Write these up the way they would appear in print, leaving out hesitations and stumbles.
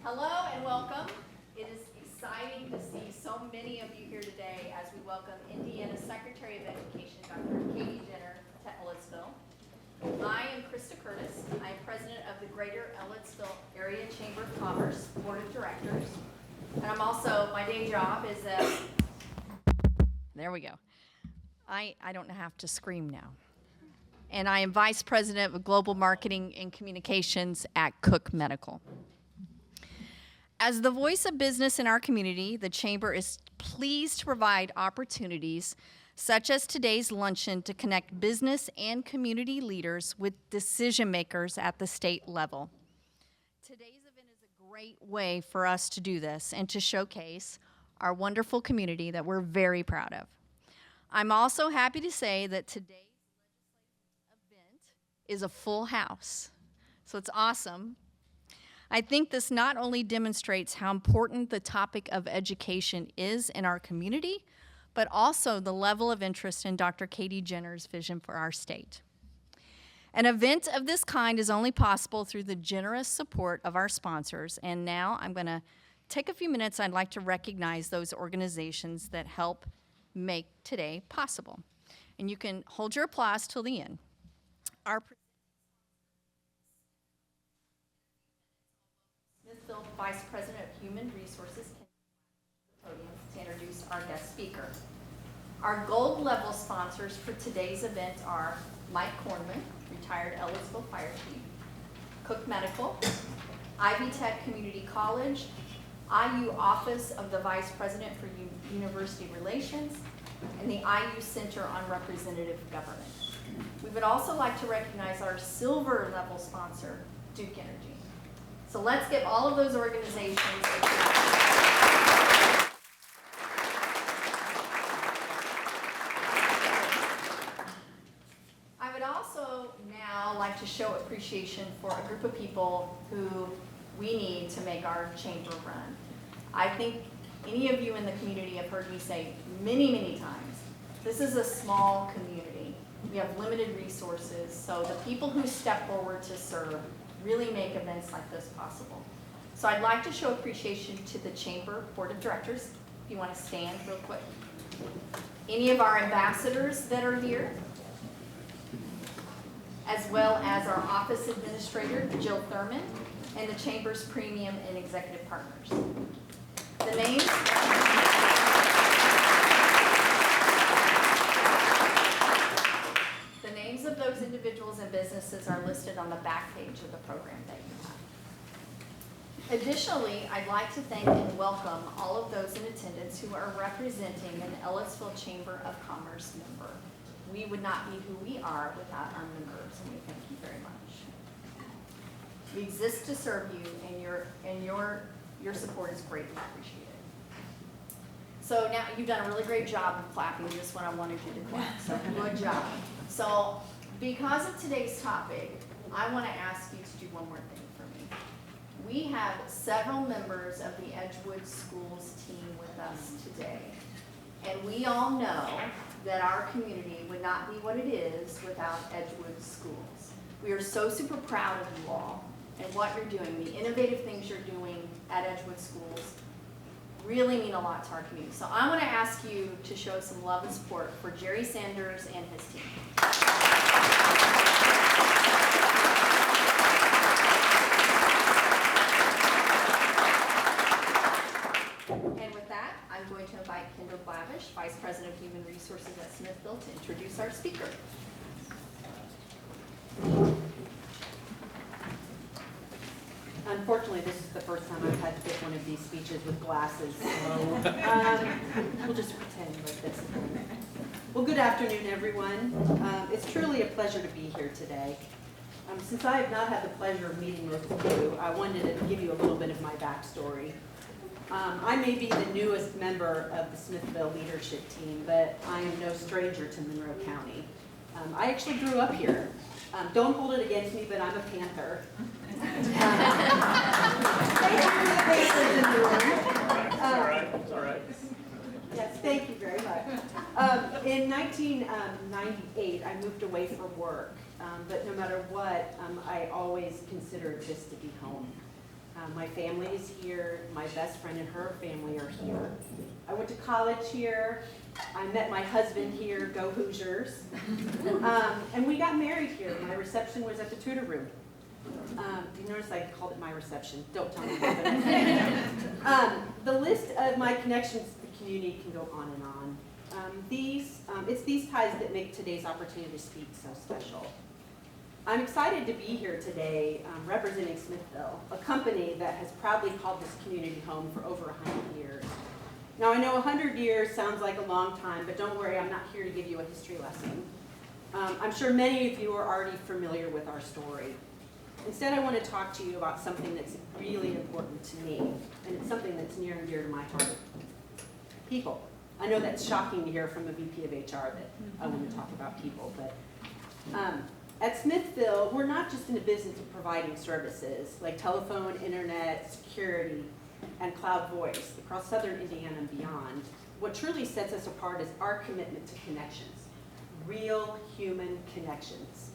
Hello and welcome. It is exciting to see so many of you here today as we welcome Indiana Secretary of Education, Dr. Katie Jenner, to Ellettsville. I am Krista Curtis. I am President of the Greater Ellettsville Area Chamber of Commerce Board of Directors. And I'm also, my day job is there we go. I don't have to scream now. And I am Vice President of Global Marketing and Communications at Cook Medical. As the voice of business in our community, the Chamber is pleased to provide opportunities such as today's luncheon to connect business and community leaders with decision makers at the state level. Today's event is a great way for us to do this and to showcase our wonderful community that we're very proud of. I'm also happy to say that today's legislative event is a full house, so it's awesome. I think this not only demonstrates how important the topic of education is in our community, but also the level of interest in Dr. Katie Jenner's vision for our state. An event of this kind is only possible through the generous support of our sponsors, and now I'm going to take a few minutes. I'd like to recognize those organizations that help make today possible. And you can hold your applause till the end. Our Smithville Vice President of Human Resources can come to the podium to introduce our guest speaker. Our gold level sponsors for today's event are Mike Kornman, retired Ellettsville Fire Chief, Cook Medical, Ivy Tech Community College, IU Office of the Vice President for University Relations, and the IU Center on Representative Government. We would also like to recognize our silver level sponsor, Duke Energy. So let's give all of those organizations a clap. I would also now like to show appreciation for a group of people who we need to make our chamber run. I think any of you in the community have heard me say many, many times, this is a small community. We have limited resources, so the people who step forward to serve really make events like this possible. So I'd like to show appreciation to the Chamber Board of Directors. If you want to stand real quick. Any of our ambassadors that are here, as well as our office administrator, Jill Thurman, and the Chamber's premium and executive partners. The names of those individuals and businesses are listed on the back page of the program that you have. Additionally, I'd like to thank and welcome all of those in attendance who are representing an Ellettsville Chamber of Commerce member. We would not be who we are without our members, and we thank you very much. We exist to serve you, and your support is greatly appreciated. So now you've done a really great job of clapping just when I wanted you to clap, so good job. So because of today's topic, I want to ask you to do one more thing for me. We have several members of the Edgewood Schools team with us today, and we all know that our community would not be what it is without Edgewood Schools. We are so super proud of you all and what you're doing. The innovative things you're doing at Edgewood Schools really mean a lot to our community. So I want to ask you to show some love and support for Jerry Sanders and his team. And with that, I'm going to invite Kendall Glavish, Vice President of Human Resources at Smithville, to introduce our speaker. Unfortunately, this is the first time I've had to give one of these speeches with glasses, so we'll just pretend like this. Well, good afternoon, everyone. It's truly a pleasure to be here today. Since I have not had the pleasure of meeting most of you, I wanted to give you a little bit of my backstory. I may be the newest member of the Smithville leadership team, but I am no stranger to Monroe County. I actually grew up here. Don't hold it against me, but I'm a Panther. It's all right. Yes, thank you very much. In 1998, I moved away for work, but no matter what, I always considered this to be home. My family is here. My best friend and her family are here. I went to college here. I met my husband here, go Hoosiers. And we got married here. My reception was at the Tudor Room. You notice I called it my reception. Don't tell me what it is. The list of my connections to the community can go on and on. It's these ties that make today's opportunity to speak so special. I'm excited to be here today representing Smithville, a company that has proudly called this community home for over 100 years. Now, I know 100 years sounds like a long time, but don't worry, I'm not here to give you a history lesson. I'm sure many of you are already familiar with our story. Instead, I want to talk to you about something that's really important to me, and it's something that's near and dear to my heart. People. I know that's shocking to hear from a VP of HR that I want to talk about people, but at Smithville, we're not just in the business of providing services like telephone, internet, security, and cloud voice across southern Indiana and beyond. What truly sets us apart is our commitment to connections, real human connections.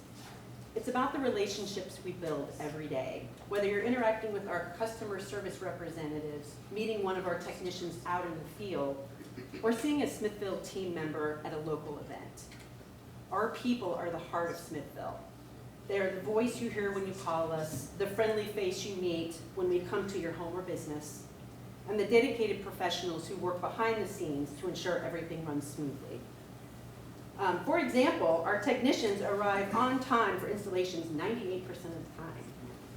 It's about the relationships we build every day. Whether you're interacting with our customer service representatives, meeting one of our technicians out in the field, or seeing a Smithville team member at a local event. Our people are the heart of Smithville. They are the voice you hear when you call us, the friendly face you meet when we come to your home or business, and the dedicated professionals who work behind the scenes to ensure everything runs smoothly. For example, our technicians arrive on time for installations 98% of the time.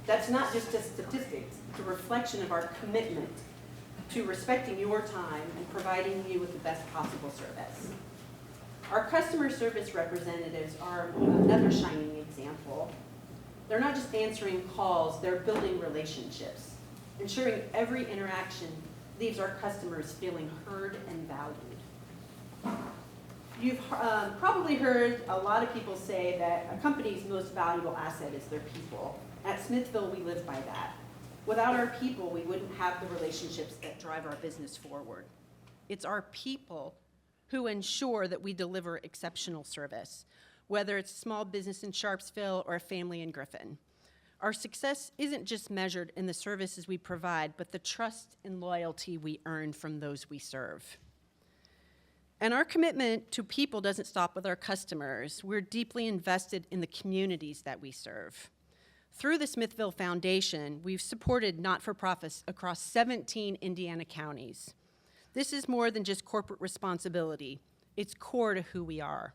That's not just a statistic, it's a reflection of our commitment to respecting your time and providing you with the best possible service. Our customer service representatives are another shining example. They're not just answering calls, they're building relationships, ensuring every interaction leaves our customers feeling heard and valued. You've probably heard a lot of people say that a company's most valuable asset is their people. At Smithville, we live by that. Without our people, we wouldn't have the relationships that drive our business forward. It's our people who ensure that we deliver exceptional service, whether it's a small business in Sharpsville or a family in Griffin. Our success isn't just measured in the services we provide, but the trust and loyalty we earn from those we serve. And our commitment to people doesn't stop with our customers. We're deeply invested in the communities that we serve. Through the Smithville Foundation, we've supported not-for-profits across 17 Indiana counties. This is more than just corporate responsibility. It's core to who we are.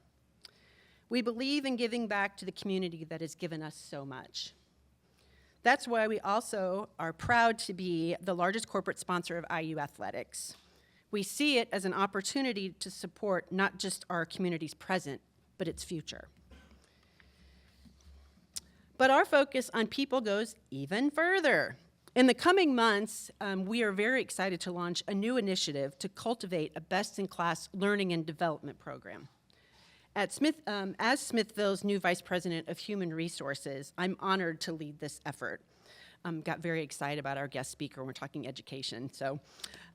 We believe in giving back to the community that has given us so much. That's why we also are proud to be the largest corporate sponsor of IU athletics. We see it as an opportunity to support not just our community's present, but its future. But our focus on people goes even further. In the coming months, we are very excited to launch a new initiative to cultivate a best-in-class learning and development program. As Smithville's new Vice President of Human Resources, I'm honored to lead this effort. Got very excited about our guest speaker when we're talking education. So,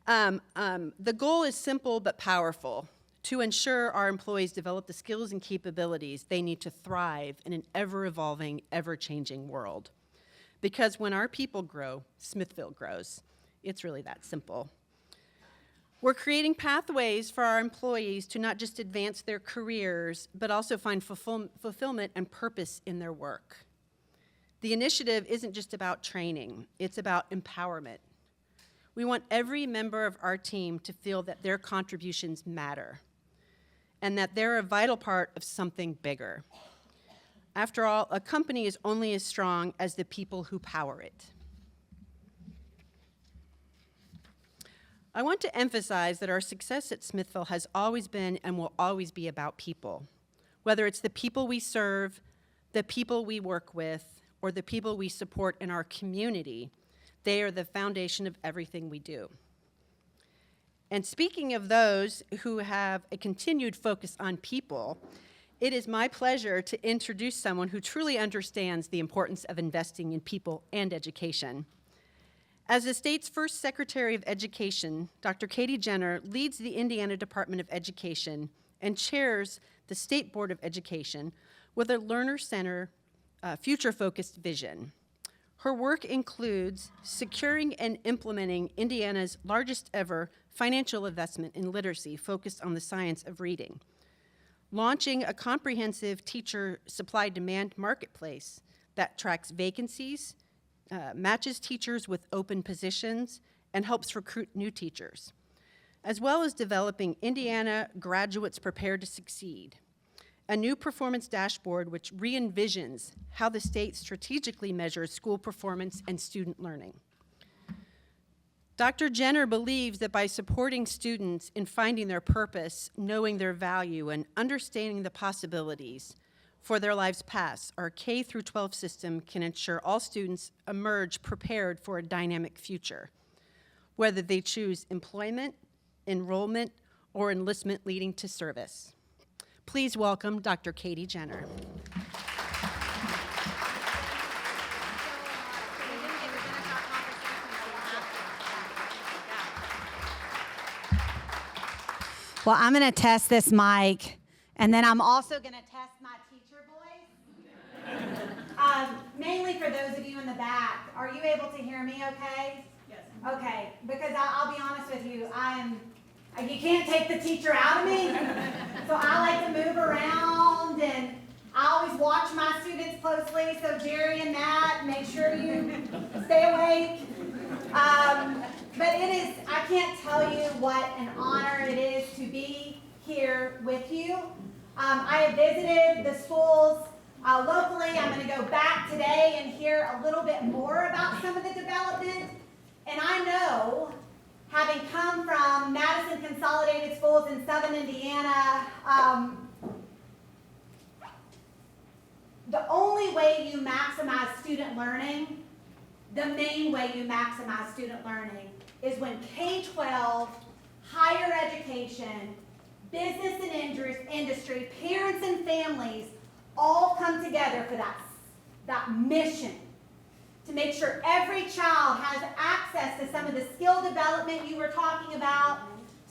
the goal is simple but powerful: to ensure our employees develop the skills and capabilities they need to thrive in an ever-evolving, ever-changing world. Because when our people grow, Smithville grows. It's really that simple. We're creating pathways for our employees to not just advance their careers, but also find fulfillment and purpose in their work. The initiative isn't just about training, it's about empowerment. We want every member of our team to feel that their contributions matter and that they're a vital part of something bigger. After all, a company is only as strong as the people who power it. I want to emphasize that our success at Smithville has always been and will always be about people. Whether it's the people we serve, the people we work with, or the people we support in our community, they are the foundation of everything we do. And speaking of those who have a continued focus on people, it is my pleasure to introduce someone who truly understands the importance of investing in people and education. As the state's first Secretary of Education, Dr. Katie Jenner leads the Indiana Department of Education and chairs the State Board of Education with a learner-centered, future-focused vision. Her work includes securing and implementing Indiana's largest ever financial investment in literacy focused on the science of reading, launching a comprehensive teacher supply-demand marketplace that tracks vacancies, matches teachers with open positions, and helps recruit new teachers, as well as developing Indiana Graduates Prepared to Succeed, a new performance dashboard which re-envisions how the state strategically measures school performance and student learning. Dr. Jenner believes that by supporting students in finding their purpose, knowing their value, and understanding the possibilities for their lives past, our K through 12 system can ensure all students emerge prepared for a dynamic future, whether they choose employment, enrollment, or enlistment leading to service. Please welcome Dr. Katie Jenner. Well, I'm going to test this mic, and then I'm also going to test my teacher voice. Mainly for those of you in the back, are you able to hear me okay? Yes. Okay, because I'll be honest with you, you can't take the teacher out of me. So I like to move around, and I always watch my students closely. So Jerry and Matt, make sure you stay awake. But I can't tell you what an honor it is to be here with you. I have visited the schools locally. I'm going to go back today and hear a little bit more about some of the development. And I know, having come from Madison Consolidated Schools in Southern Indiana, the only way you maximize student learning, the main way you maximize student learning, is when K-12, higher education, business and industry, parents and families all come together for that mission to make sure every child has access to some of the skill development you were talking about,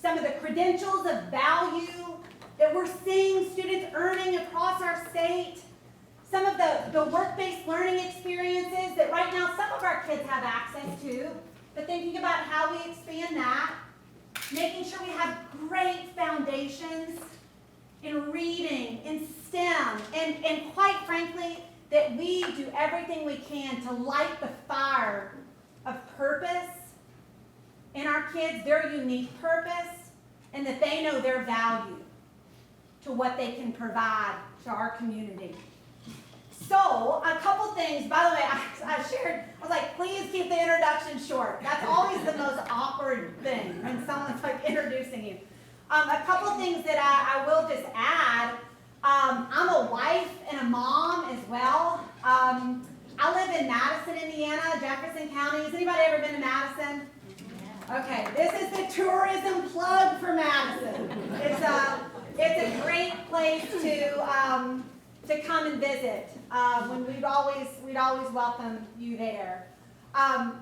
some of the credentials of value that we're seeing students earning across our state, some of the work-based learning experiences that right now some of our kids have access to, but thinking about how we expand that, making sure we have great foundations in reading, in STEM, and quite frankly, that we do everything we can to light the fire of purpose in our kids, their unique purpose, and that they know their value to what they can provide to our community. So, a couple things. By the way, I was like, please keep the introduction short. That's always the most awkward thing when someone's like introducing you. A couple things that I will just add. I'm a wife and a mom as well. I live in Madison, Indiana, Jefferson County. Has anybody ever been to Madison? Okay, this is the tourism plug for Madison. It's a great place to come and visit. When we'd always welcome you there. And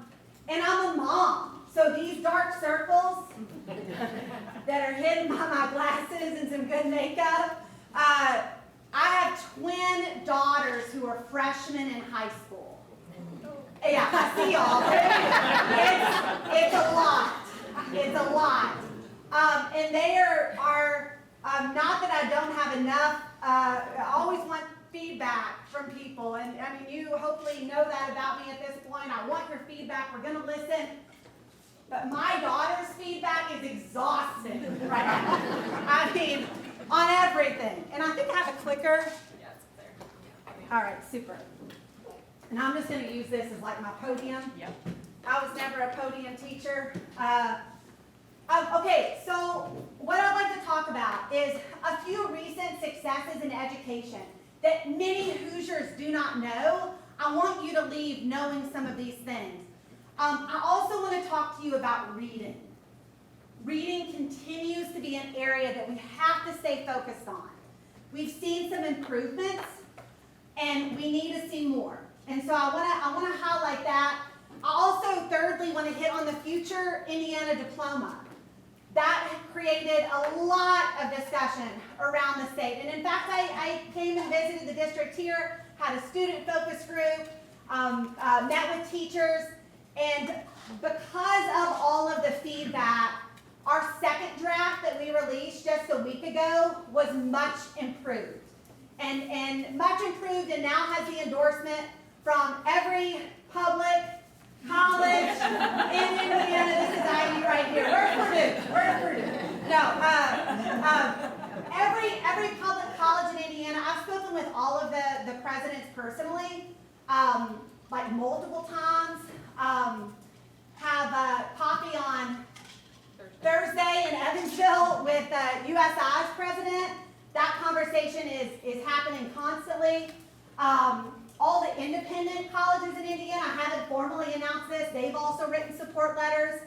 I'm a mom, so these dark circles that are hidden by my glasses and some good makeup. I have twin daughters who are freshmen in high school. Yeah, I see y'all. It's a lot. It's a lot. And they are not that I don't have enough. I always want feedback from people, and I mean, you hopefully know that about me at this point. I want your feedback. We're going to listen. But my daughter's feedback is exhausting right now. I mean, on everything. And I think I have a clicker. Yeah, it's there. All right, super. And I'm just going to use this as like my podium. Yep. I was never a podium teacher. Okay, so what I'd like to talk about is a few recent successes in education that many Hoosiers do not know. I want you to leave knowing some of these things. I also want to talk to you about reading. Reading continues to be an area that we have to stay focused on. We've seen some improvements, and we need to see more. And so I want to highlight that. I also, thirdly, want to hit on the Future Indiana Diploma. That created a lot of discussion around the state. And in fact, I came and visited the district here, had a student focus group. met with teachers, and because of all of the feedback, our second draft that we released just a week ago was much improved. And much improved, and now has the endorsement from every public college in Indiana. This is IU right here. Where's Purdue? No, every public college in Indiana. I've spoken with all of the presidents personally, like multiple times. Have coffee on Thursday in Evansville with USI's president. That conversation is happening constantly. All the independent colleges in Indiana, I haven't formally announced this, they've also written support letters.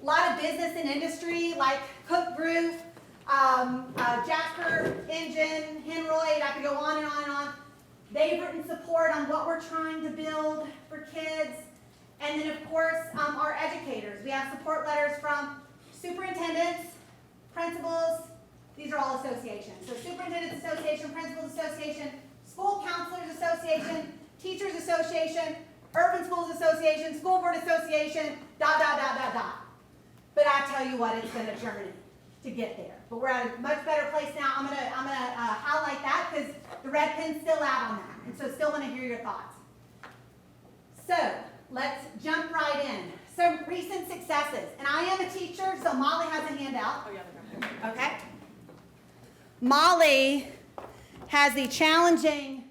A lot of business and industry like Cook Group, Jasper Engine, Henroyd, I could go on and on and on. They've written support on what we're trying to build for kids. And then of course, our educators. We have support letters from superintendents, principals, these are all associations. So Superintendents Association, Principals Association, School Counselors Association, Teachers Association, Urban Schools Association, School Board Association, ... But I tell you what, it's been a journey to get there. But we're at a much better place now. I'm gonna highlight that because the red pen's still out on that. And so still want to hear your thoughts. So let's jump right in. Some recent successes. And I am a teacher, so Molly has a handout. Okay. Molly has the challenging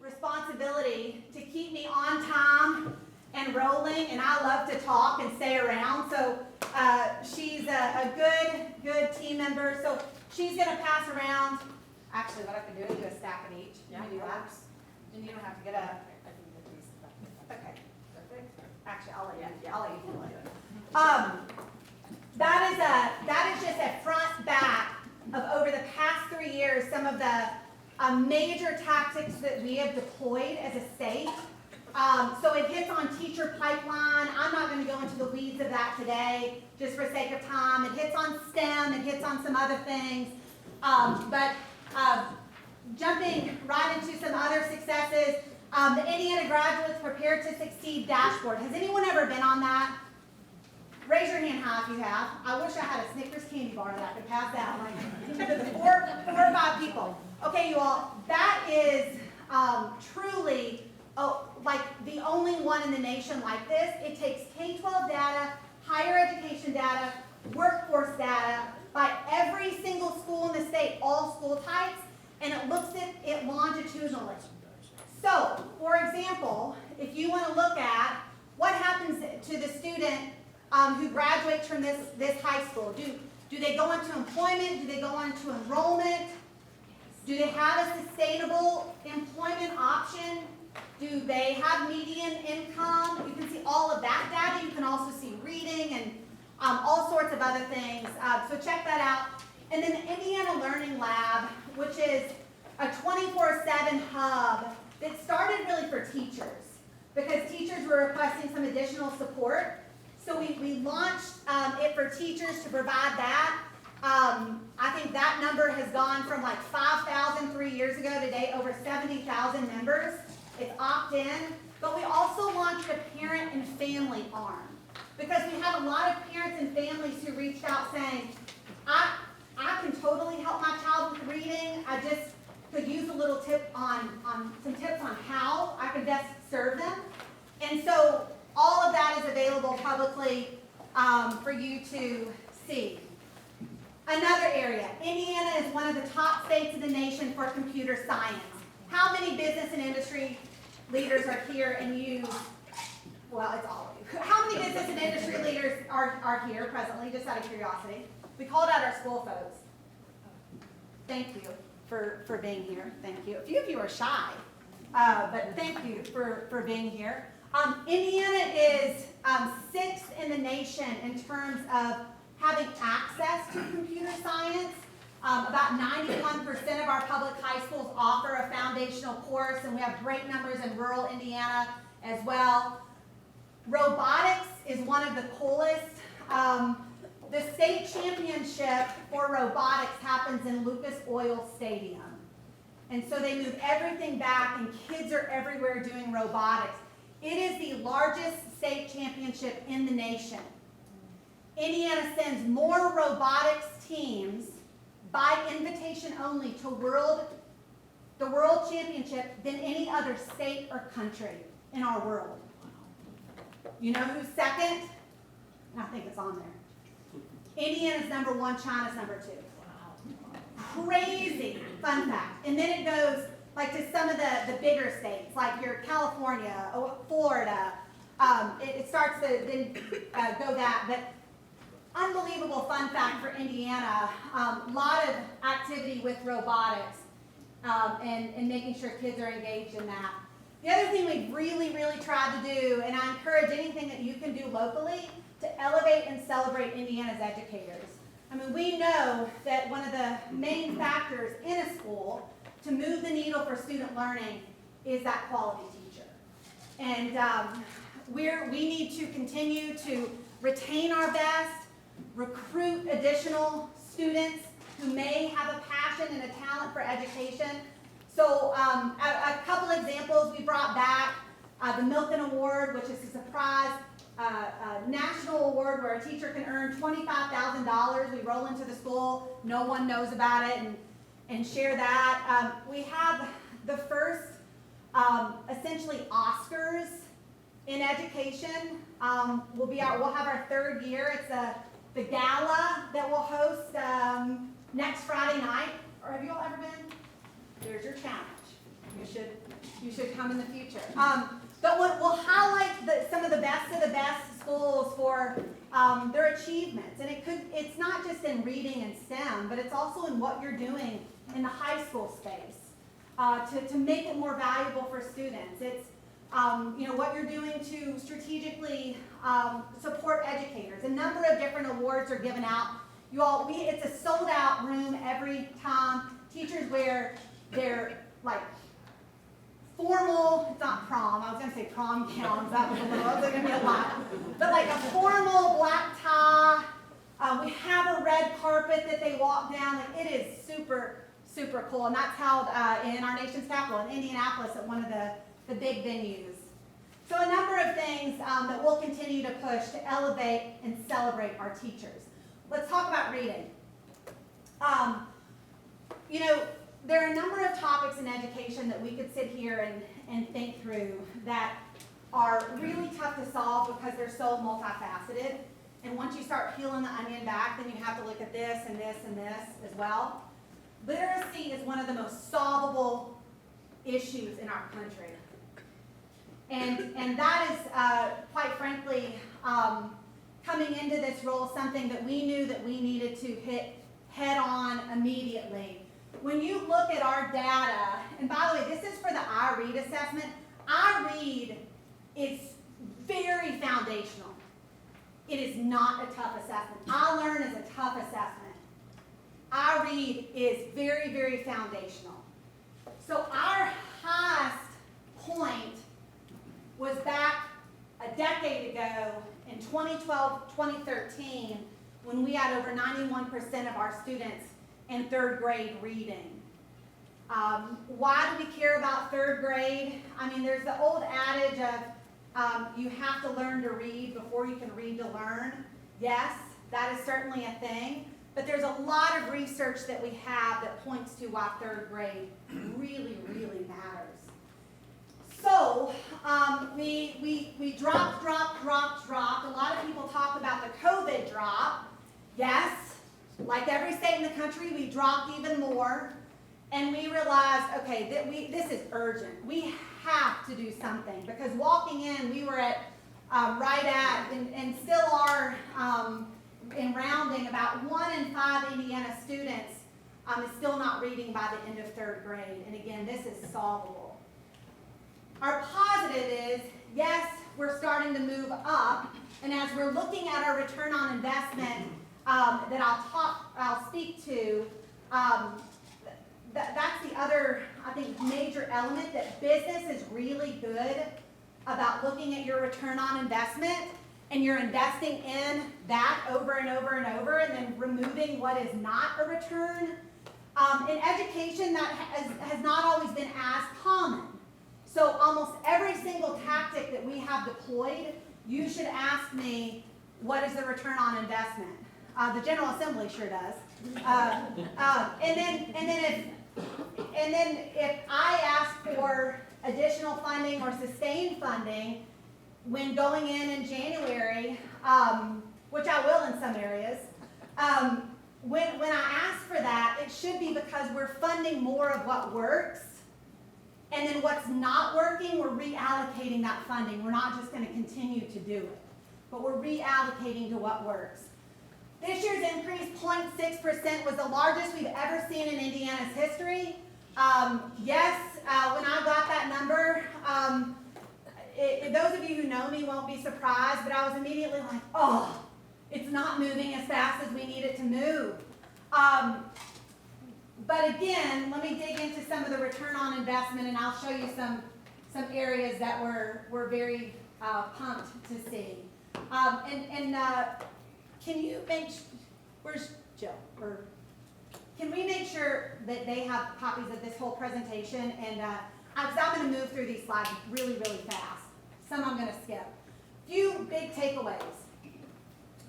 responsibility to keep me on time and rolling, and I love to talk and stay around. So she's a good team member. So she's going to pass around. Actually, what I can do is do a stack of each. Yeah. Do that. And you don't have to get up. Okay. Perfect. Actually, I'll let you do it. That is just a front back of over the past 3 years, some of the major tactics that we have deployed as a state. So it hits on teacher pipeline. I'm not going to go into the weeds of that today, just for sake of time. It hits on STEM. It hits on some other things. But jumping right into some other successes, the Indiana Graduates Prepared to Succeed dashboard. Has anyone ever been on that? Raise your hand high if you have. I wish I had a Snickers candy bar that I could pass out. Like four or five people. Okay, you all, that is truly like the only one in the nation like this. It takes K-12 data, higher education data, workforce data by every single school in the state, all school types, and it looks at it longitudinally. So, for example, if you want to look at what happens to the student who graduates from this high school, do they go into employment? Do they go into enrollment? Do they have a sustainable employment option? Do they have median income? You can see all of that data. You can also see reading and all sorts of other things. So check that out. And then the Indiana Learning Lab, which is a 24/7 hub that started really for teachers because teachers were requesting some additional support. So we launched it for teachers to provide that. I think that number has gone from like 5,000 3 years ago to today, over 70,000 members. It's opt-in. But we also launched a parent and family arm because we had a lot of parents and families who reached out saying, I can totally help my child with reading. I just could use a little tip on some tips on how I could best serve them. And so all of that is available publicly for you to see. Another area, Indiana is one of the top states in the nation for computer science. How many business and industry leaders are here and use, well, it's all of you. How many business and industry leaders are here presently, just out of curiosity? We called out our school folks. Thank you for being here. Thank you. A few of you are shy, but thank you for being here. Indiana is 6th in the nation in terms of having access to computer science. About 91% of our public high schools offer a foundational course, and we have great numbers in rural Indiana as well. Robotics is one of the coolest. The state championship for robotics happens in Lucas Oil Stadium. And so they move everything back, and kids are everywhere doing robotics. It is the largest state championship in the nation. Indiana sends more robotics teams by invitation only to the World Championship than any other state or country in our world. You know who's second? I think it's on there. Indiana's number one, China's number two. Crazy fun fact. And then it goes like to some of the bigger states, like your California, Florida. It starts to then go that. But unbelievable fun fact for Indiana. A lot of activity with robotics and making sure kids are engaged in that. The other thing we've really, really tried to do, and I encourage anything that you can do locally, to elevate and celebrate Indiana's educators. I mean, we know that one of the main factors in a school to move the needle for student learning is that quality teacher. And we need to continue to retain our best, recruit additional students who may have a passion and a talent for education. So a couple examples we brought back, the Milken Award, which is a surprise national award where a teacher can earn $25,000. We roll into the school, no one knows about it, and share that. We have the first, essentially, Oscars in education. We'll have our third year. It's the gala that we'll host next Friday night. Or have you all ever been? There's your challenge. You should come in the future. But we'll highlight some of the best schools for their achievements. And it's not just in reading and STEM, but it's also in what you're doing in the high school space to make it more valuable for students. It's what you're doing to strategically support educators. A number of different awards are given out. It's a sold out room every time. Teachers wear their formal, it's not prom, I was going to say prom gowns, that was going to be a lot, but like a formal black tie. We have a red carpet that they walk down. It is super, super cool, and that's held in our nation's capital, in Indianapolis, at one of the big venues. So a number of things that we'll continue to push to elevate and celebrate our teachers. Let's talk about reading. There are a number of topics in education that we could sit here and think through that are really tough to solve because they're so multifaceted. And once you start peeling the onion back, then you have to look at this and this and this as well. Literacy is one of the most solvable issues in our country. And that is, quite frankly, coming into this role, something that we knew that we needed to hit head on immediately. When you look at our data, and by the way, this is for the iRead assessment. iRead is very foundational. It is not a tough assessment. iLearn is a tough assessment. iRead is very, very foundational. So our highest point was back a decade ago in 2012, 2013, when we had over 91% of our students in third grade reading. Why do we care about third grade? I mean, there's the old adage of you have to learn to read before you can read to learn. Yes, that is certainly a thing, but there's a lot of research that we have that points to why third grade really, really matters. So we dropped. A lot of people talk about the COVID drop. Yes, like every state in the country, we dropped even more. And we realized, okay, this is urgent. We have to do something. Because walking in, we were at, and still are, in rounding, about 1 in 5 Indiana students is still not reading by the end of third grade. And again, this is solvable. Our positive is, yes, we're starting to move up, and as we're looking at our return on investment that I'll speak to, that's the other, I think, major element, that business is really good about looking at your return on investment, and you're investing in that over and over and over, and then removing what is not a return. In education, that has not always been as common. So almost every single tactic that we have deployed, you should ask me, what is the return on investment? The General Assembly sure does. And then if I ask for additional funding or sustained funding when going in January, which I will in some areas, when I ask for that, it should be because we're funding more of what works, and then what's not working, we're reallocating that funding. We're not just going to continue to do it, but we're reallocating to what works. This year's increase, 0.6%, was the largest we've ever seen in Indiana's history. Yes, when I got that number, those of you who know me won't be surprised, but I was immediately like, oh, it's not moving as fast as we need it to move. But again, let me dig into some of the return on investment, and I'll show you some areas that we're very pumped to see. Can you where's Jill? Or can we make sure that they have copies of this whole presentation? And I'm going to move through these slides really, really fast. Some I'm going to skip. Few big takeaways.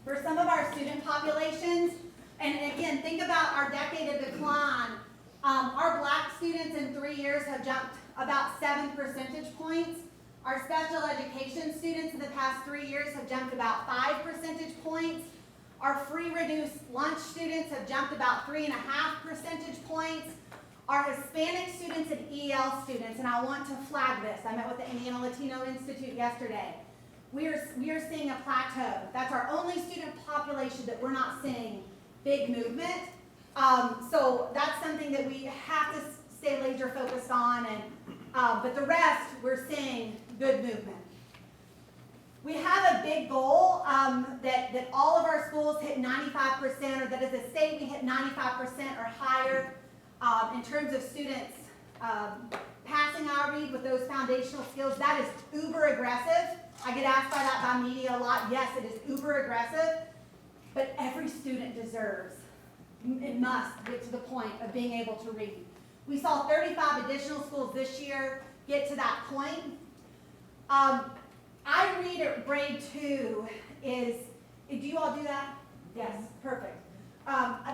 For some of our student populations, and again, think about our decade of decline. Our black students in 3 years have jumped about 7 percentage points. Our special education students in the past 3 years have jumped about 5 percentage points. Our free reduced lunch students have jumped about 3.5 percentage points. Our Hispanic students and EL students, and I want to flag this. I met with the Indiana Latino Institute yesterday. We are seeing a plateau. That's our only student population that we're not seeing big movement. So that's something that we have to stay laser focused on. But the rest, we're seeing good movement. We have a big goal that all of our schools hit 95%, or that as a state we hit 95% or higher in terms of students passing our read with those foundational skills. That is uber aggressive. I get asked by that by media a lot. Yes, it is uber aggressive, but every student deserves, it must get to the point of being able to read. We saw 35 additional schools this year get to that point. I read at grade 2 is, do you all do that? Yes, perfect.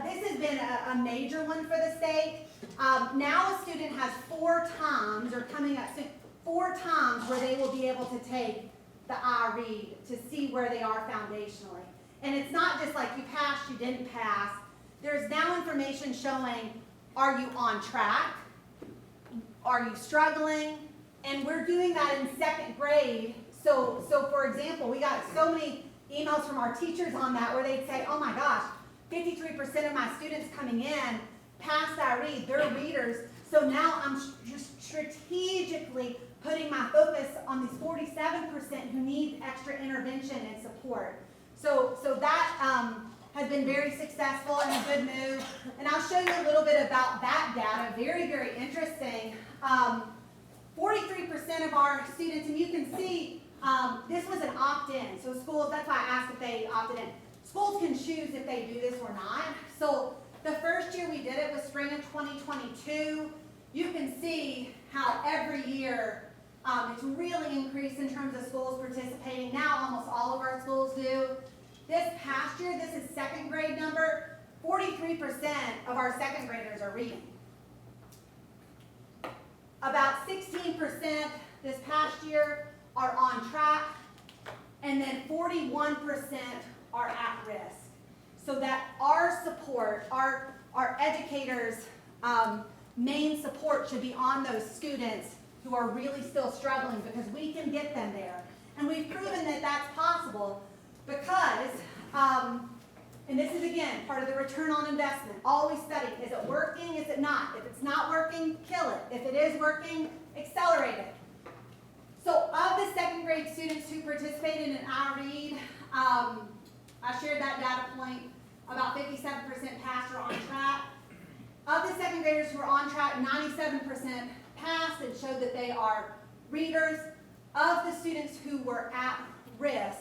This has been a major one for the state. Now a student has 4 times, or coming up soon, 4 times where they will be able to take the I read to see where they are foundationally. And it's not just like you passed, you didn't pass. There's now information showing, are you on track? Are you struggling? And we're doing that in 2nd grade. So for example, we got so many emails from our teachers on that where they'd say, oh my gosh, 53% of my students coming in passed I read, they're readers. So now I'm just strategically putting my focus on these 47% who need extra intervention and support. So that has been very successful and a good move. And I'll show you a little bit about that data. Very, very interesting. 43% of our students, and you can see this was an opt-in. So schools, that's why I asked if they opted in. Schools can choose if they do this or not. So the first year we did it was spring of 2022. You can see how every year it's really increased in terms of schools participating. Now almost all of our schools do. This past year, this is 2nd grade number, 43% of our 2nd graders are reading. About 16% this past year are on track, and then 41% are at risk. So that our support, our educators' main support should be on those students who are really still struggling, because we can get them there. And we've proven that that's possible because, and this is again part of the return on investment, always study, is it working, is it not? If it's not working, kill it. If it is working, accelerate it. So of the 2nd grade students who participated in I Read, I shared that data point, about 57% passed or on track. Of the 2nd graders who are on track, 97% passed and showed that they are readers. Of the students who were at risk,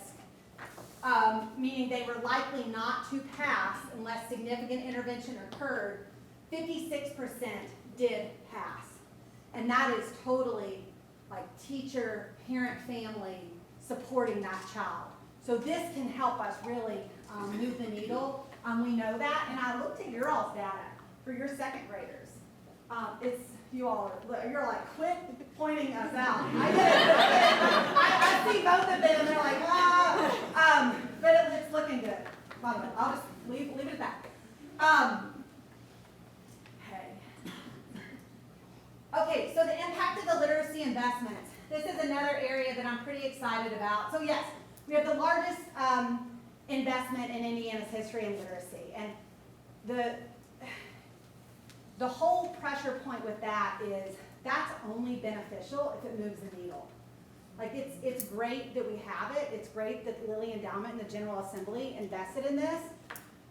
meaning they were likely not to pass unless significant intervention occurred, 56% did pass. And that is totally like teacher, parent, family supporting that child. So this can help us really move the needle. We know that, and I looked at your all's data for your second graders. You're like, quit pointing us out. I get it. I see both of them, and they're like, ah. But it's looking good. By the way, I'll just leave it at that. Okay, so the impact of the literacy investments. This is another area that I'm pretty excited about. So yes, we have the largest investment in Indiana's history in literacy. And the whole pressure point with that is that's only beneficial if it moves the needle. Like it's great that we have it. It's great that the Lilly Endowment and the General Assembly invested in this.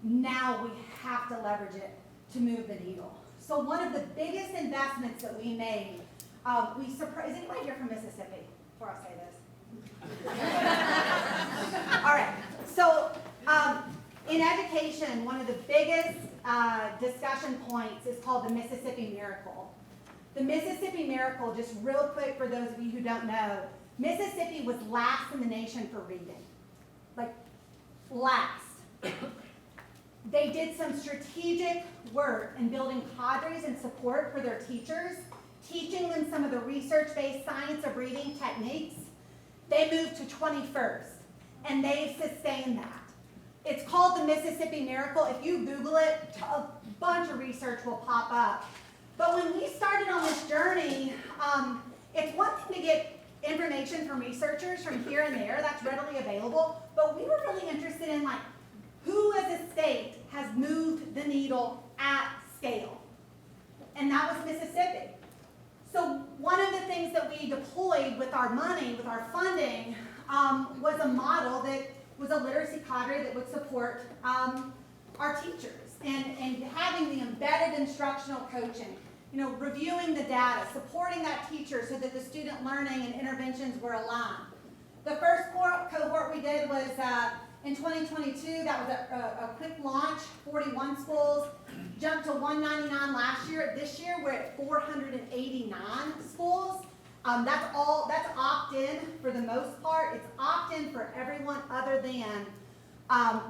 Now we have to leverage it to move the needle. So one of the biggest investments that we made, is anybody here from Mississippi before I say this? All right, so in education, one of the biggest discussion points is called the Mississippi Miracle. The Mississippi Miracle, just real quick for those of you who don't know, Mississippi was last in the nation for reading, like last. They did some strategic work in building cadres and support for their teachers, teaching them some of the research-based science of reading techniques. They moved to 21st, and they've sustained that. It's called the Mississippi Miracle. If you Google it, a bunch of research will pop up. But when we started on this journey, it's one thing to get information from researchers from here and there, that's readily available, but we were really interested in like, who as a state has moved the needle at scale? And that was Mississippi. So one of the things that we deployed with our money, with our funding, was a model that was a literacy cadre that would support our teachers and having the embedded instructional coaching, reviewing the data, supporting that teacher so that the student learning and interventions were aligned. The first cohort we did was in 2022, that was a quick launch, 41 schools, jumped to 199 last year. This year, we're at 489 schools. That's opt-in for the most part. It's opt-in for everyone other than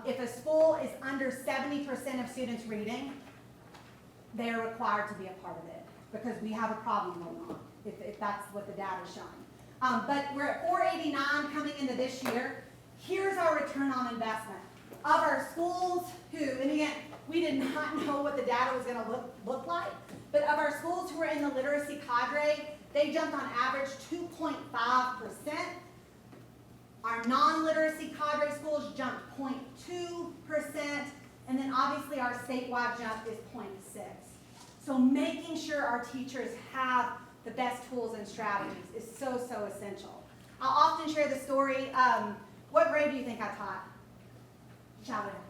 if a school is under 70% of students reading, they're required to be a part of it because we have a problem going on, if that's what the data is showing. But we're at 489 coming into this year. Here's our return on investment. Of our schools who, and again, we did not know what the data was going to look like, but of our schools who were in the literacy cadre, they jumped on average 2.5%. Our non-literacy cadre schools jumped 0.2%, and then obviously our statewide jump is 0.6%. So making sure our teachers have the best tools and strategies is so, so essential. I'll often share the story. What grade do you think I taught? Shout it out.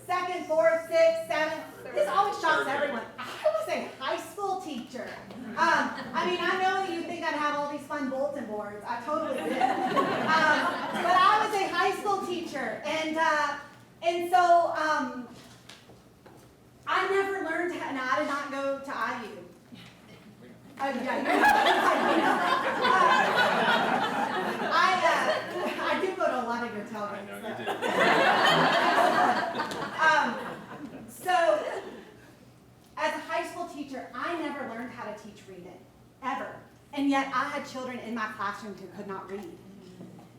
Second, fourth, sixth, seventh. This always shocks everyone. I was a high school teacher. I know that you think I'd have all these fun bulletin boards. I totally did. But I was a high school teacher, and so I never learned, and I did not go to IU. I do go to a lot of your tailgates. I know you do. So, as a high school teacher, I never learned how to teach reading, ever. And yet, I had children in my classroom who could not read.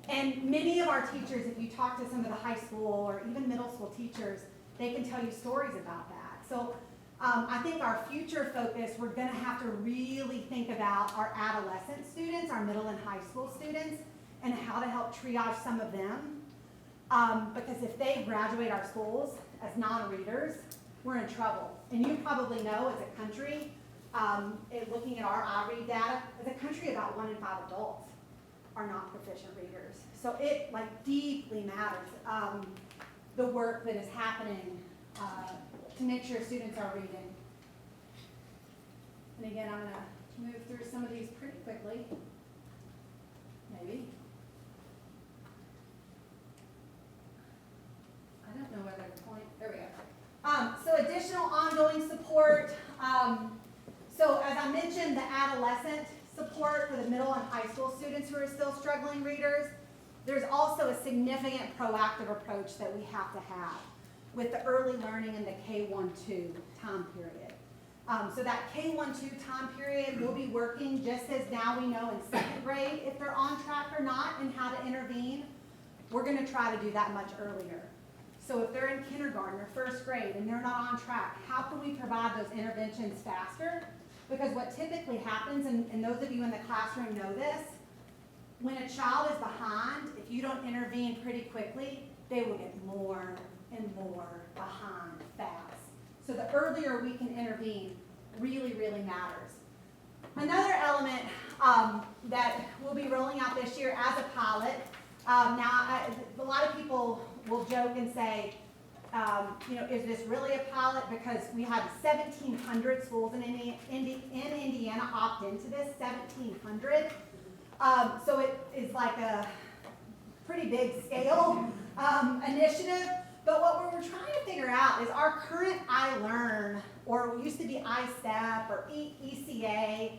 And many of our teachers, if you talk to some of the high school or even middle school teachers, they can tell you stories about that. So, I think our future focus, we're going to have to really think about our adolescent students, our middle and high school students, and how to help triage some of them. Because if they graduate our schools as non-readers, we're in trouble. And you probably know as a country, looking at our iRead data, as a country about 1 in 5 adults are not proficient readers. So it deeply matters, the work that is happening to make sure students are reading. And again, I'm going to move through some of these pretty quickly. Maybe. I don't know whether to point. There we go. So additional ongoing support. So as I mentioned, the adolescent support for the middle and high school students who are still struggling readers, there's also a significant proactive approach that we have to have with the early learning in the K-1-2 time period. So that K-1-2 time period, we'll be working just as now we know in second grade if they're on track or not and how to intervene. We're going to try to do that much earlier. So if they're in kindergarten or first grade and they're not on track, how can we provide those interventions faster? Because what typically happens, and those of you in the classroom know this, when a child is behind, if you don't intervene pretty quickly, they will get more and more behind fast. So the earlier we can intervene really, really matters. Another element that we'll be rolling out this year as a pilot, a lot of people will joke and say, is this really a pilot? Because we have 1,700 schools in Indiana opt into this, 1,700. So it is like a pretty big scale initiative. But what we're trying to figure out is our current iLearn, or what used to be iStep or ECA,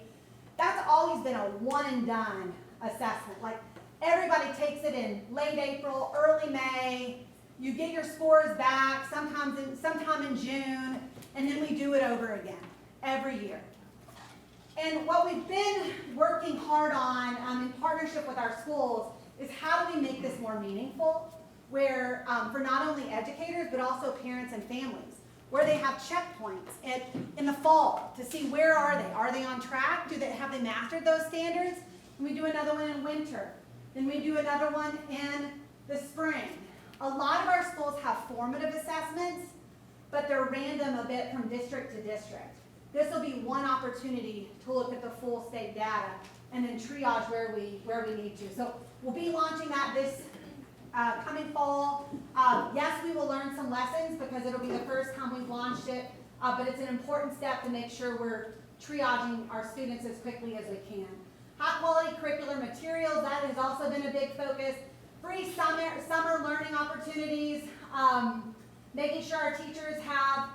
that's always been a one and done assessment. Like everybody takes it in late April, early May, you get your scores back sometime in June, and then we do it over again every year. And what we've been working hard on in partnership with our schools is how do we make this more meaningful, where for not only educators but also parents and families, where they have checkpoints in the fall to see where are they? Are they on track? Have they mastered those standards? And we do another one in winter. Then we do another one in the spring. A lot of our schools have formative assessments, but they're random a bit from district to district. This will be one opportunity to look at the full state data and then triage where we need to. So we'll be launching that this coming fall. Yes, we will learn some lessons because it'll be the first time we've launched it, but it's an important step to make sure we're triaging our students as quickly as we can. High quality curricular materials, that has also been a big focus. Free summer learning opportunities, making sure our teachers have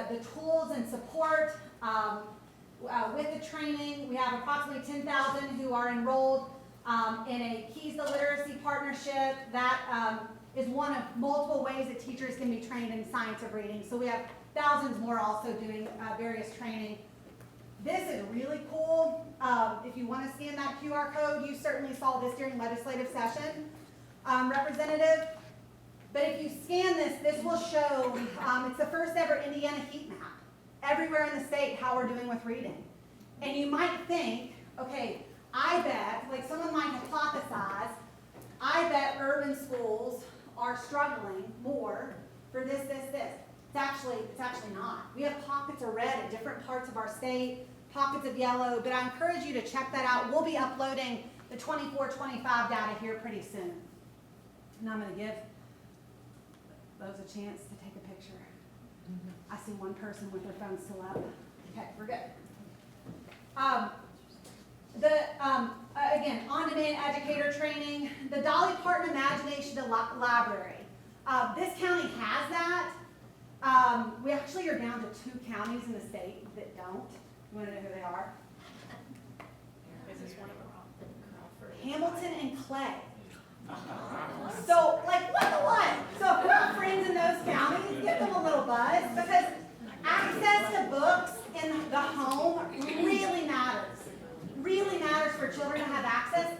the tools and support with the training. We have approximately 10,000 who are enrolled in a Keys to Literacy partnership. That is one of multiple ways that teachers can be trained in science of reading. So we have thousands more also doing various training. This is really cool. If you want to scan that QR code, you certainly saw this during legislative session, Representative. But if you scan this, this will show, it's the first ever Indiana heat map, everywhere in the state, how we're doing with reading. And you might think, okay, I bet, like someone might hypothesize, I bet urban schools are struggling more for this. It's actually not. We have pockets of red in different parts of our state, pockets of yellow, but I encourage you to check that out. We'll be uploading the 24-25 data here pretty soon. And I'm going to give those a chance to take a picture. I see one person with their phone still up. Okay, we're good. Again, on-demand educator training, the Dolly Parton Imagination Library. This county has that. We actually are down to 2 counties in the state that don't. You want to know who they are? Is this one of them? Hamilton and Clay. So, like, what the what? So if you have friends in those counties, give them a little buzz, because access to books in the home really matters. Really matters for children to have access.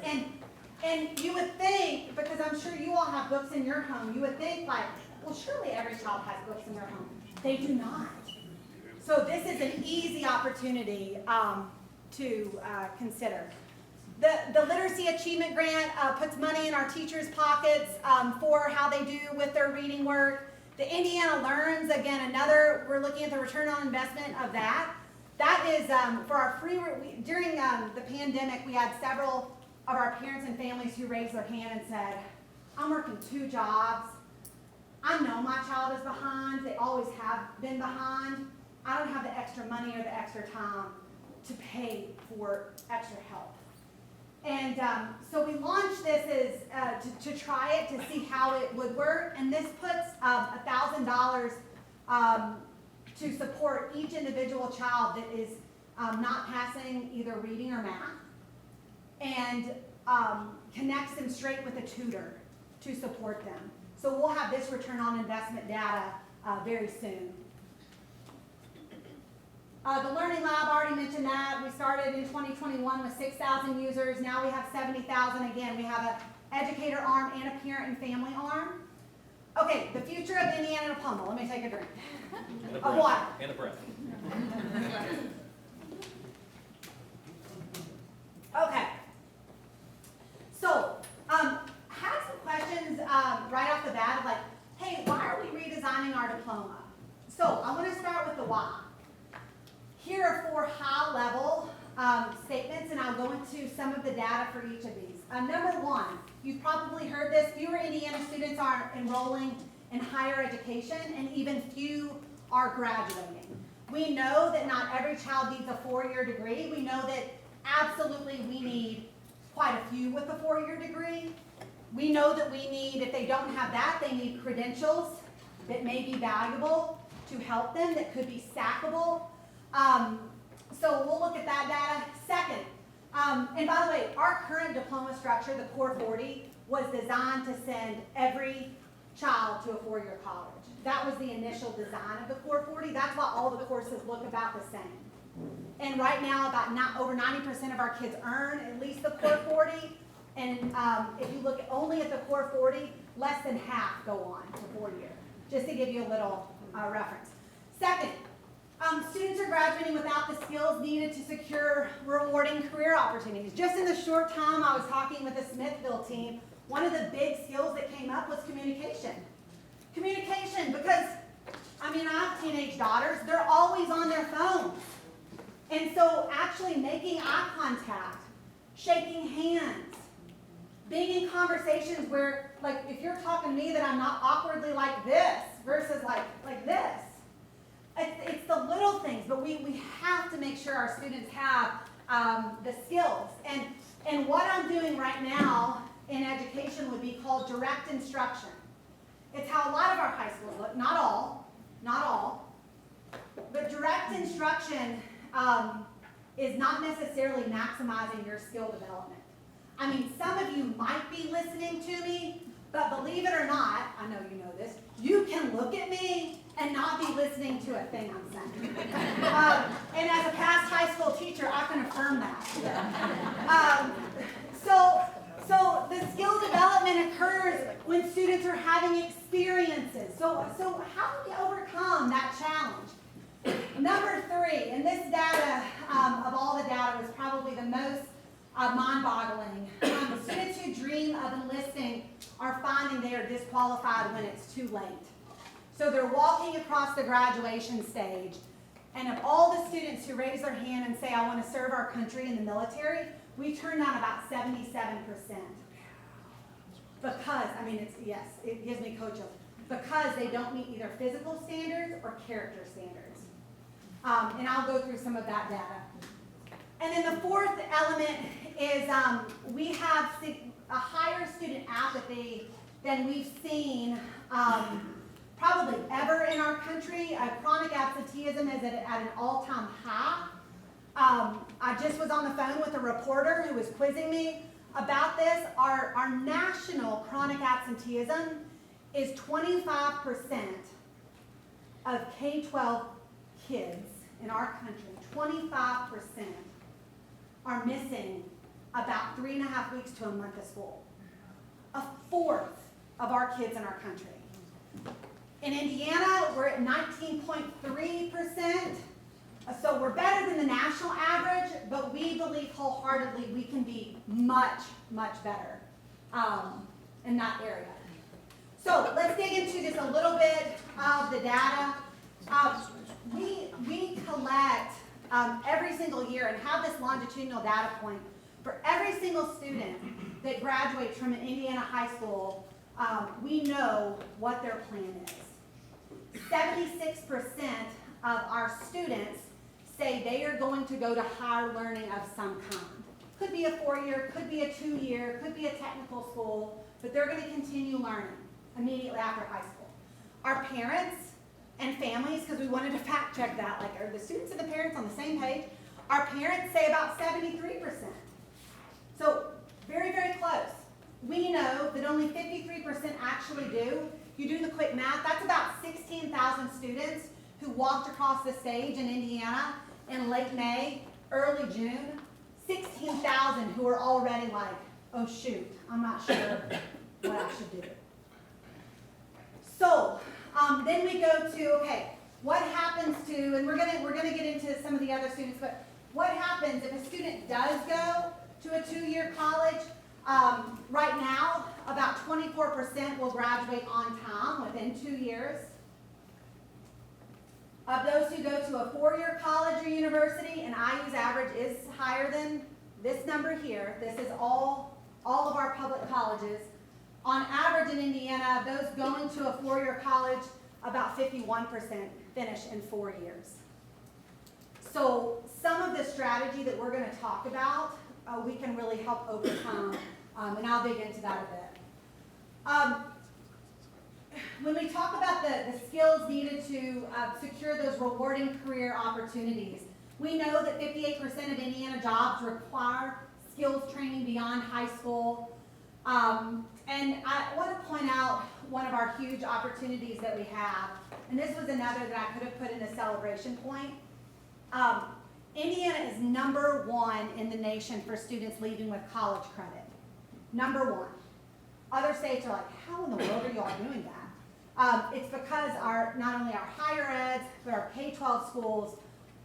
And you would think, because I'm sure you all have books in your home, you would think like, well, surely every child has books in their home. They do not. So this is an easy opportunity to consider. The Literacy Achievement Grant puts money in our teachers' pockets for how they do with their reading work. The Indiana Learns, again, we're looking at the return on investment of that. That is for our during the pandemic, we had several of our parents and families who raised their hand and said, I'm working 2 jobs. I know my child is behind. They always have been behind. I don't have the extra money or the extra time to pay for extra help. And so we launched this as to try it, to see how it would work. And this puts $1,000 to support each individual child that is not passing either reading or math, and connects them straight with a tutor to support them. So we'll have this return on investment data very soon. The Learning Lab, I already mentioned that. We started in 2021 with 6,000 users. Now we have 70,000. Again, we have an educator arm and a parent and family arm. Okay, the future of Indiana Diploma. Let me take a drink of water. And a breath. Okay. So, had some questions right off the bat of like, hey, why are we redesigning our diploma? So, I want to start with the why. Here are 4 high-level statements, and I'll go into some of the data for each of these. Number 1, you've probably heard this, fewer Indiana students are enrolling in higher education, and even few are graduating. We know that not every child needs a 4-year degree. We know that absolutely we need quite a few with a 4-year degree. We know that we need, if they don't have that, they need credentials that may be valuable to help them, that could be stackable. So we'll look at that data. Second, and by the way, our current diploma structure, the Core 40, was designed to send every child to a 4-year college. That was the initial design of the Core 40. That's why all the courses look about the same. And right now, over 90% of our kids earn at least the Core 40. And if you look only at the Core 40, less than half go on to 4-year, just to give you a little reference. Second, students are graduating without the skills needed to secure rewarding career opportunities. Just in the short time I was talking with the Smithville team, one of the big skills that came up was communication. Communication, because, I mean, I have teenage daughters, they're always on their phones. And so actually making eye contact, shaking hands, being in conversations where, like, if you're talking to me, that I'm not awkwardly like this versus like this. It's the little things, but we have to make sure our students have the skills. And what I'm doing right now in education would be called direct instruction. It's how a lot of our high schools look, not all, but direct instruction is not necessarily maximizing your skill development. I mean, some of you might be listening to me, but believe it or not, I know you know this, you can look at me and not be listening to a thing I'm saying. And as a past high school teacher, I can affirm that. So the skill development occurs when students are having experiences. So how do we overcome that challenge? Number 3, and this data, of all the data, was probably the most mind-boggling. The students who dream of enlisting are finding they are disqualified when it's too late. So they're walking across the graduation stage, and of all the students who raise their hand and say, I want to serve our country in the military, we turn down about 77%. Because, I mean, it gives me coach chills. Because they don't meet either physical standards or character standards. And I'll go through some of that data. And then the 4th element is we have a higher student apathy than we've seen probably ever in our country. Chronic absenteeism is at an all-time high. I just was on the phone with a reporter who was quizzing me about this. Our national chronic absenteeism is 25% of K-12 kids in our country. 25% are missing about 3.5 weeks to a month of school. 1/4 of our kids in our country. In Indiana, we're at 19.3%. So we're better than the national average, but we believe wholeheartedly we can be much, much better in that area. So let's dig into just a little bit of the data. We collect every single year and have this longitudinal data point for every single student that graduates from an Indiana high school. We know what their plan is. 76% of our students say they are going to go to higher learning of some kind. Could be a 4-year, could be a 2-year, could be a technical school, but they're going to continue learning immediately after high school. Our parents and families, because we wanted to fact check that, like, are the students and the parents on the same page? Our parents say about 73%. So very, very close. We know that only 53% actually do. You do the quick math, that's about 16,000 students who walked across the stage in Indiana in late May, early June. 16,000 who are already like, oh shoot, I'm not sure what I should do. So then we go to, okay, what happens to, and we're gonna get into some of the other students, but what happens if a student does go to a 2-year college? Right now, about 24% will graduate on time within 2 years. Of those who go to a 4-year college or university, and IU's average is higher than this number here, this is all of our public colleges. On average in Indiana, of those going to a 4-year college, about 51% finish in 4 years. So some of the strategy that we're going to talk about, we can really help overcome, and I'll dig into that a bit. When we talk about the skills needed to secure those rewarding career opportunities, we know that 58% of Indiana jobs require skills training beyond high school. And I want to point out one of our huge opportunities that we have, and this was another that I could have put in a celebration point. Indiana is #1 in the nation for students leaving with college credit. #1. Other states are like, how in the world are y'all doing that? It's because not only our higher eds, but our K-12 schools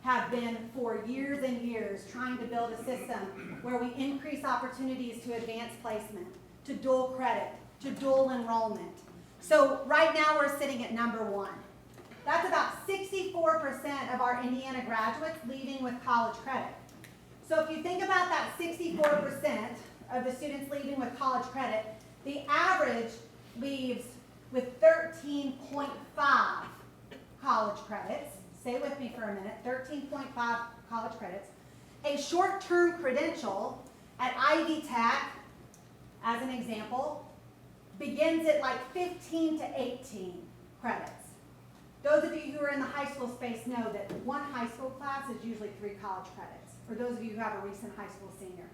have been for years and years trying to build a system where we increase opportunities to advanced placement, to dual credit, to dual enrollment. So right now we're sitting at #1. That's about 64% of our Indiana graduates leaving with college credit. So if you think about that 64% of the students leaving with college credit, the average leaves with 13.5 college credits. Stay with me for a minute, 13.5 college credits. A short-term credential at Ivy Tech, as an example, begins at like 15 to 18 credits. Those of you who are in the high school space know that one high school class is usually 3 college credits. For those of you who have a recent high school senior,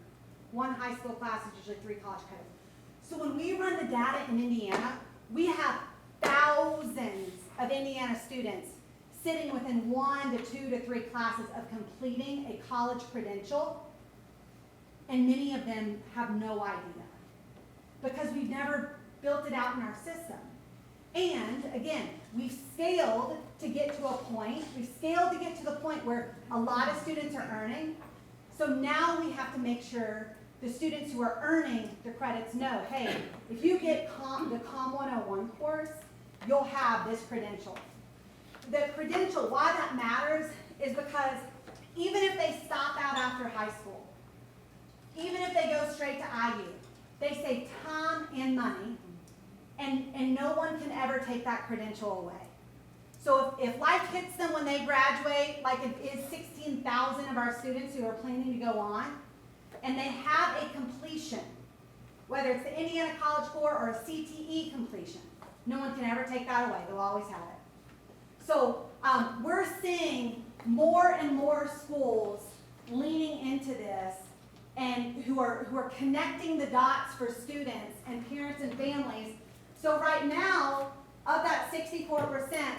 one high school class is usually 3 college credits. So when we run the data in Indiana, we have thousands of Indiana students sitting within 1 to 2 to 3 classes of completing a college credential, and many of them have no idea because we've never built it out in our system. And again, we've scaled to get to a point, where a lot of students are earning. So now we have to make sure the students who are earning the credits know, hey, if you get the Com 101 course, you'll have this credential. The credential, why that matters, is because even if they stop out after high school, even if they go straight to IU, they save time and money, and no one can ever take that credential away. So if life hits them when they graduate, like it is 16,000 of our students who are planning to go on, and they have a completion, whether it's the Indiana College Core or a CTE completion, no one can ever take that away. They'll always have it. So we're seeing more and more schools leaning into this, and who are connecting the dots for students and parents and families. So right now, of that 64%,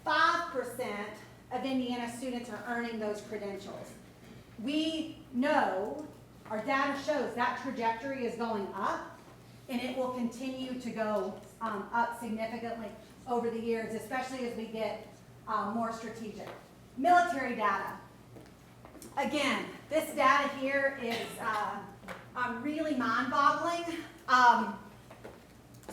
5% of Indiana students are earning those credentials. We know, our data shows that trajectory is going up, and it will continue to go up significantly over the years, especially as we get more strategic. Military data. Again, this data here is really mind-boggling.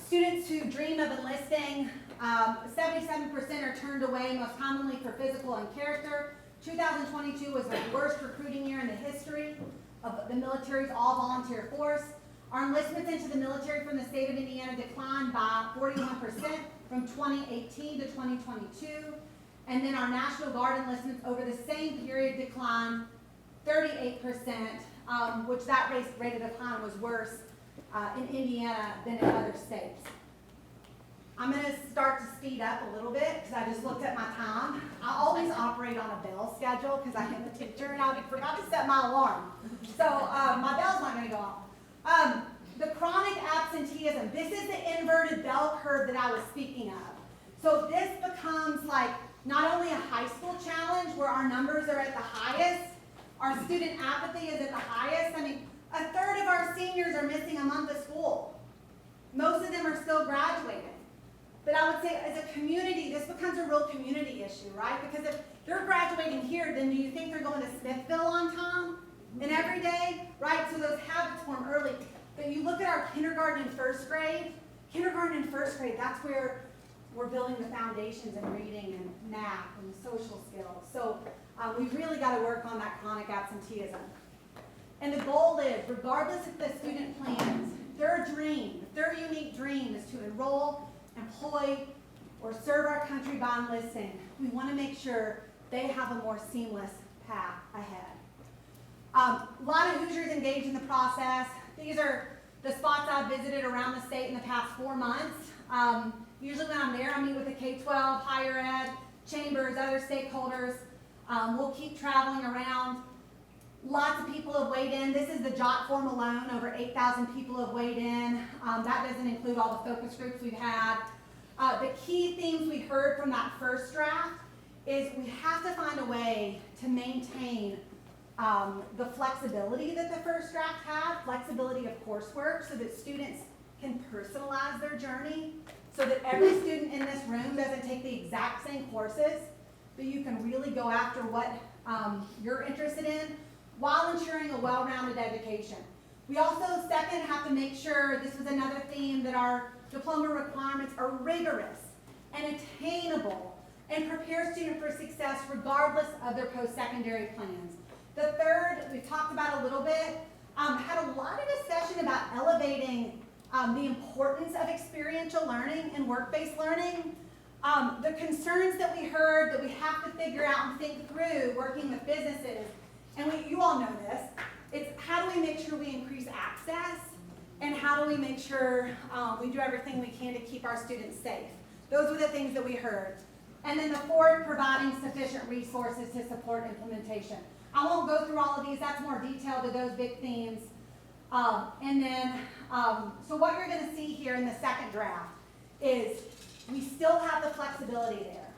Students who dream of enlisting, 77% are turned away, most commonly for physical and character. 2022 was the worst recruiting year in the history of the military's all-volunteer force. Our enlistments into the military from the state of Indiana declined by 41% from 2018 to 2022. And then our National Guard enlistments over the same period declined 38%, which that rate of decline was worse in Indiana than in other states. I'm going to start to speed up a little bit because I just looked at my time. I always operate on a bell schedule because I am a teacher and I forgot to set my alarm. So my bell's not going to go off. The chronic absenteeism, this is the inverted bell curve that I was speaking of. So this becomes like not only a high school challenge where our numbers are at the highest, our student apathy is at the highest. I mean, a third of our seniors are missing a month of school. Most of them are still graduating. But I would say as a community, this becomes a real community issue, right? Because if they're graduating here, then do you think they're going to Smithville on time and every day, right? So those habits form early. But you look at our kindergarten and first grade, that's where we're building the foundations in reading and math and social skills. So we've really got to work on that chronic absenteeism. And the goal is, regardless of the student plans, their dream, their unique dream is to enroll, employ, or serve our country by enlisting. We want to make sure they have a more seamless path ahead. A lot of Hoosiers engaged in the process. These are the spots I've visited around the state in the past 4 months. Usually when I'm there, I meet with the K-12, higher ed, chambers, other stakeholders. We'll keep traveling around. Lots of people have weighed in. This is the JOT form alone. Over 8,000 people have weighed in. That doesn't include all the focus groups we've had. The key themes we heard from that first draft is we have to find a way to maintain the flexibility that the first draft had, flexibility of coursework so that students can personalize their journey, so that every student in this room doesn't take the exact same courses, but you can really go after what you're interested in while ensuring a well-rounded education. We also, second, have to make sure, this was another theme, that our diploma requirements are rigorous and attainable and prepare students for success regardless of their post-secondary plans. The third, we've talked about a little bit, had a lot of discussion about elevating the importance of experiential learning and work-based learning. The concerns that we heard that we have to figure out and think through working with businesses, and you all know this, it's how do we make sure we increase access, and how do we make sure we do everything we can to keep our students safe. Those were the things that we heard. And then the fourth, providing sufficient resources to support implementation. I won't go through all of these, that's more detailed to those big themes. So what you're going to see here in the second draft is we still have the flexibility there.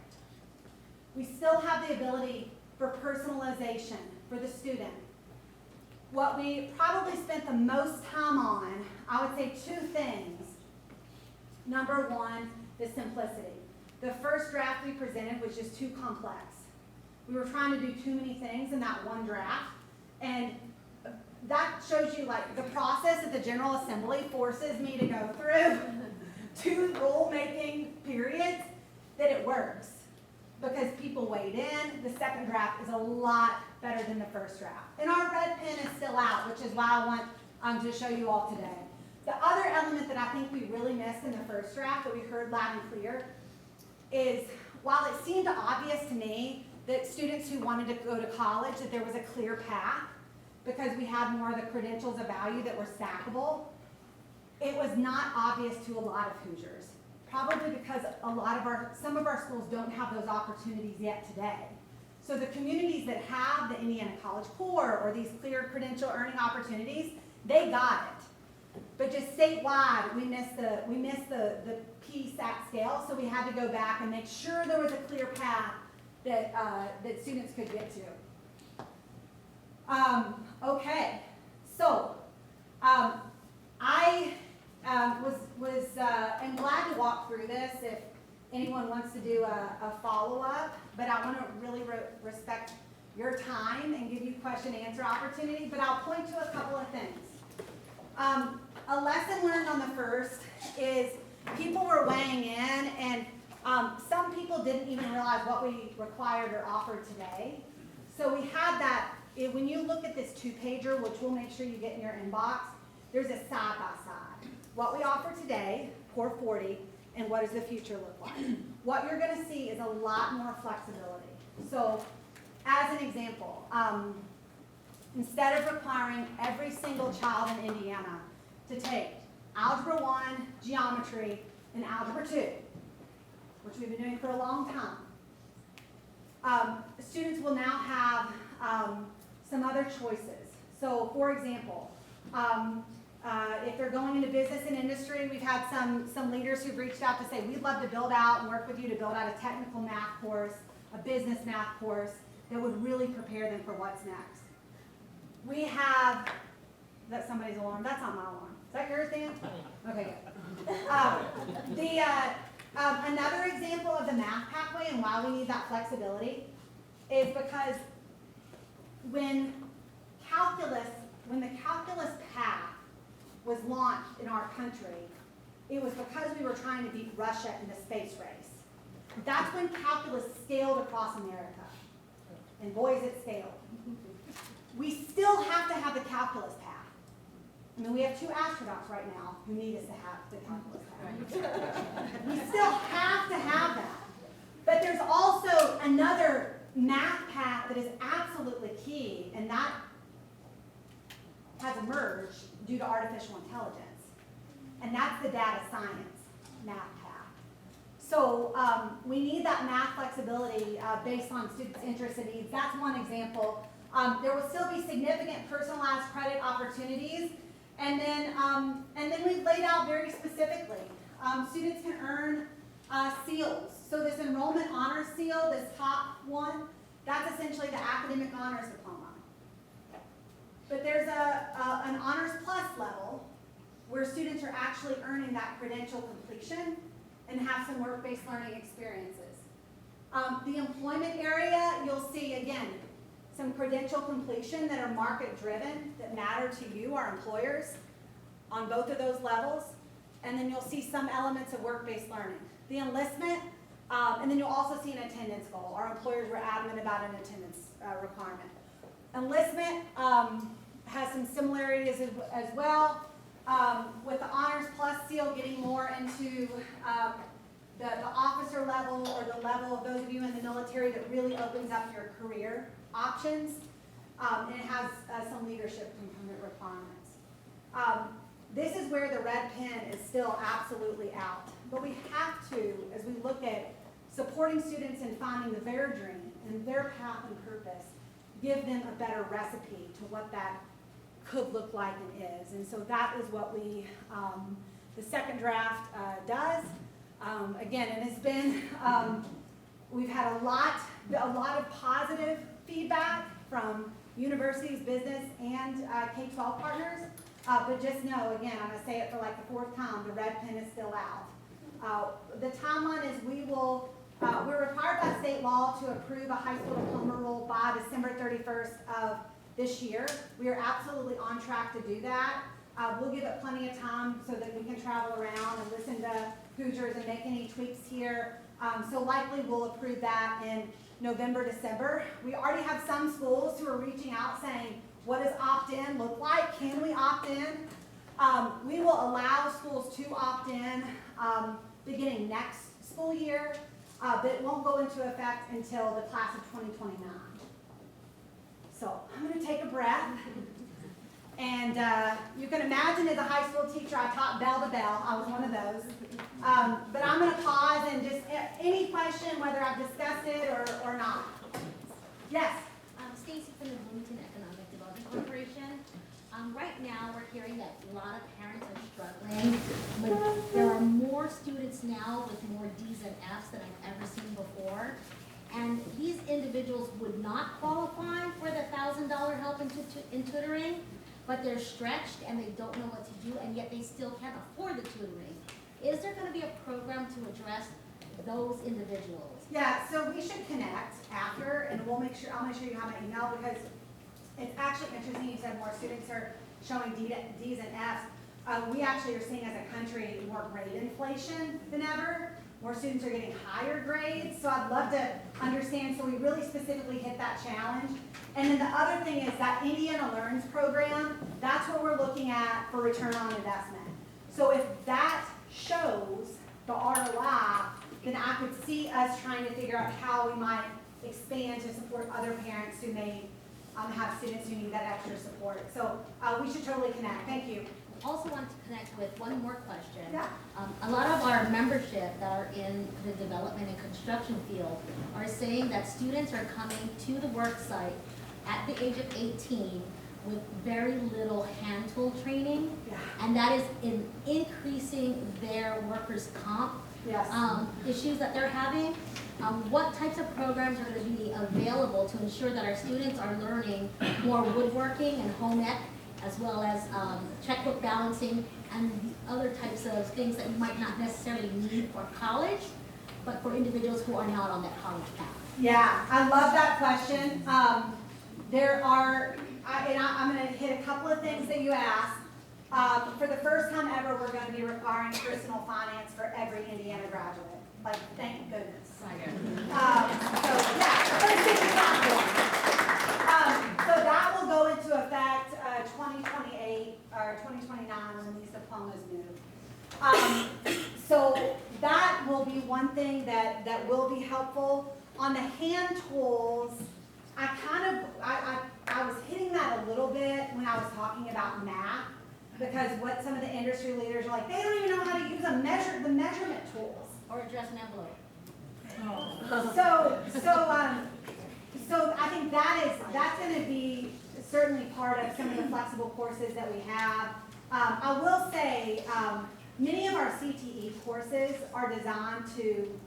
We still have the ability for personalization for the student. What we probably spent the most time on, I would say 2 things. Number one, the simplicity. The first draft we presented was just too complex. We were trying to do too many things in that one draft, and that shows you like the process that the General Assembly forces me to go through 2 rule-making periods, that it works because people weighed in. The second draft is a lot better than the first draft. And our red pen is still out, which is why I want to show you all today. The other element that I think we really missed in the first draft that we heard loud and clear is, while it seemed obvious to me that students who wanted to go to college, that there was a clear path because we had more of the credentials of value that were stackable, it was not obvious to a lot of Hoosiers. Probably because some of our schools don't have those opportunities yet today. So the communities that have the Indiana College Core or these clear credential earning opportunities, they got it. But just statewide, we missed the piece at scale, so we had to go back and make sure there was a clear path that students could get to. Okay, so I am glad to walk through this if anyone wants to do a follow-up, but I want to really respect your time and give you question-answer opportunity, but I'll point to a couple of things. A lesson learned on the first is people were weighing in, and some people didn't even realize what we required or offered today. So we had that, when you look at this 2-pager, which we'll make sure you get in your inbox, there's a side-by-side. What we offer today, Core 40, and what does the future look like? What you're going to see is a lot more flexibility. So, as an example, instead of requiring every single child in Indiana to take Algebra 1, Geometry, and Algebra 2, which we've been doing for a long time, students will now have some other choices. So for example, if they're going into business and industry, we've had some leaders who've reached out to say, we'd love to build out and work with you to build out a technical math course, a business math course that would really prepare them for what's next. We have, that's somebody's alarm, that's not my alarm. Is that yours, Dan? Okay, good. Another example of the math pathway and why we need that flexibility is because when the calculus path was launched in our country, it was because we were trying to beat Russia in the space race. That's when calculus scaled across America. And boy, is it scaled. We still have to have the calculus path. I mean, we have 2 astronauts right now who need us to have the calculus path. We still have to have that. But there's also another math path that is absolutely key, and that has emerged due to artificial intelligence. And that's the data science math path. So we need that math flexibility based on students' interests and needs. That's one example. There will still be significant personalized credit opportunities. And then we've laid out very specifically, students can earn seals. So this enrollment honors seal, this top one, that's essentially the academic honors diploma. But there's an honors plus level where students are actually earning that credential completion and have some work-based learning experiences. The employment area, you'll see again, some credential completion that are market-driven, that matter to you, our employers, on both of those levels. And then you'll see some elements of work-based learning. The enlistment, and then you'll also see an attendance goal. Our employers were adamant about an attendance requirement. Enlistment has some similarities as well, with the Honors Plus seal getting more into the officer level or the level of those of you in the military that really opens up your career options, and it has some leadership component requirements. This is where the red pen is still absolutely out, but we have to, as we look at supporting students in finding their dream and their path and purpose, give them a better recipe to what that could look like and is. And so that is what we, the second draft does. Again, it has been, we've had a lot of positive feedback from universities, business, and K-12 partners. But just know, again, I'm going to say it for like the 4th time, the red pen is still out. The timeline is we're required by state law to approve a high school diploma rule by December 31st of this year. We are absolutely on track to do that. We'll give it plenty of time so that we can travel around and listen to Hoosiers and make any tweaks here. So likely we'll approve that in November, December. We already have some schools who are reaching out saying, what does opt-in look like? Can we opt in? We will allow schools to opt in beginning next school year, but it won't go into effect until the class of 2029. So I'm going to take a breath. And you can imagine as a high school teacher, I taught bell to bell. I was one of those. But I'm going to pause and just, any question, whether I've discussed it or not. Yes? Stacy from the Luncheon Economic Development Corporation. Right now, we're hearing that a lot of parents are struggling. But there are more students now with more D's and F's than I've ever seen before. And these individuals would not qualify for the $1,000 help in tutoring, but they're stretched and they don't know what to do, and yet they still can't afford the tutoring. Is there going to be a program to address those individuals? Yeah, so we should connect after, and I'll make sure you have my email, because it's actually interesting you said more students are showing D's and F's. We actually are seeing as a country more grade inflation than ever. More students are getting higher grades, so I'd love to understand, so we really specifically hit that challenge. And then the other thing is that Indiana Learns program, that's what we're looking at for return on investment. So if that shows the ROI, then I could see us trying to figure out how we might expand to support other parents who may have students who need that extra support. So we should totally connect. Thank you. also want to connect with one more question. Yeah. A lot of our membership that are in the development and construction field are saying that students are coming to the work site at the age of 18 with very little hand tool training. Yeah. And that is increasing their workers' comp Yes. issues that they're having. What types of programs are going to be available to ensure that our students are learning more woodworking and home ec, as well as checkbook balancing and the other types of things that you might not necessarily need for college, but for individuals who are not on that college path? Yeah, I love that question. I'm going to hit a couple of things that you asked. For the first time ever, we're going to be requiring personal finance for every Indiana graduate. Like, thank goodness. So yeah, let's get the platform. So that will go into effect 2028 or 2029 when these diplomas move. So that will be one thing that will be helpful. On the hand tools, I was hitting that a little bit when I was talking about math, because what some of the industry leaders are like, they don't even know how to use the measurement tools. Or address an envelope? So I think that's going to be certainly part of some of the flexible courses that we have. I will say many of our CTE courses are designed to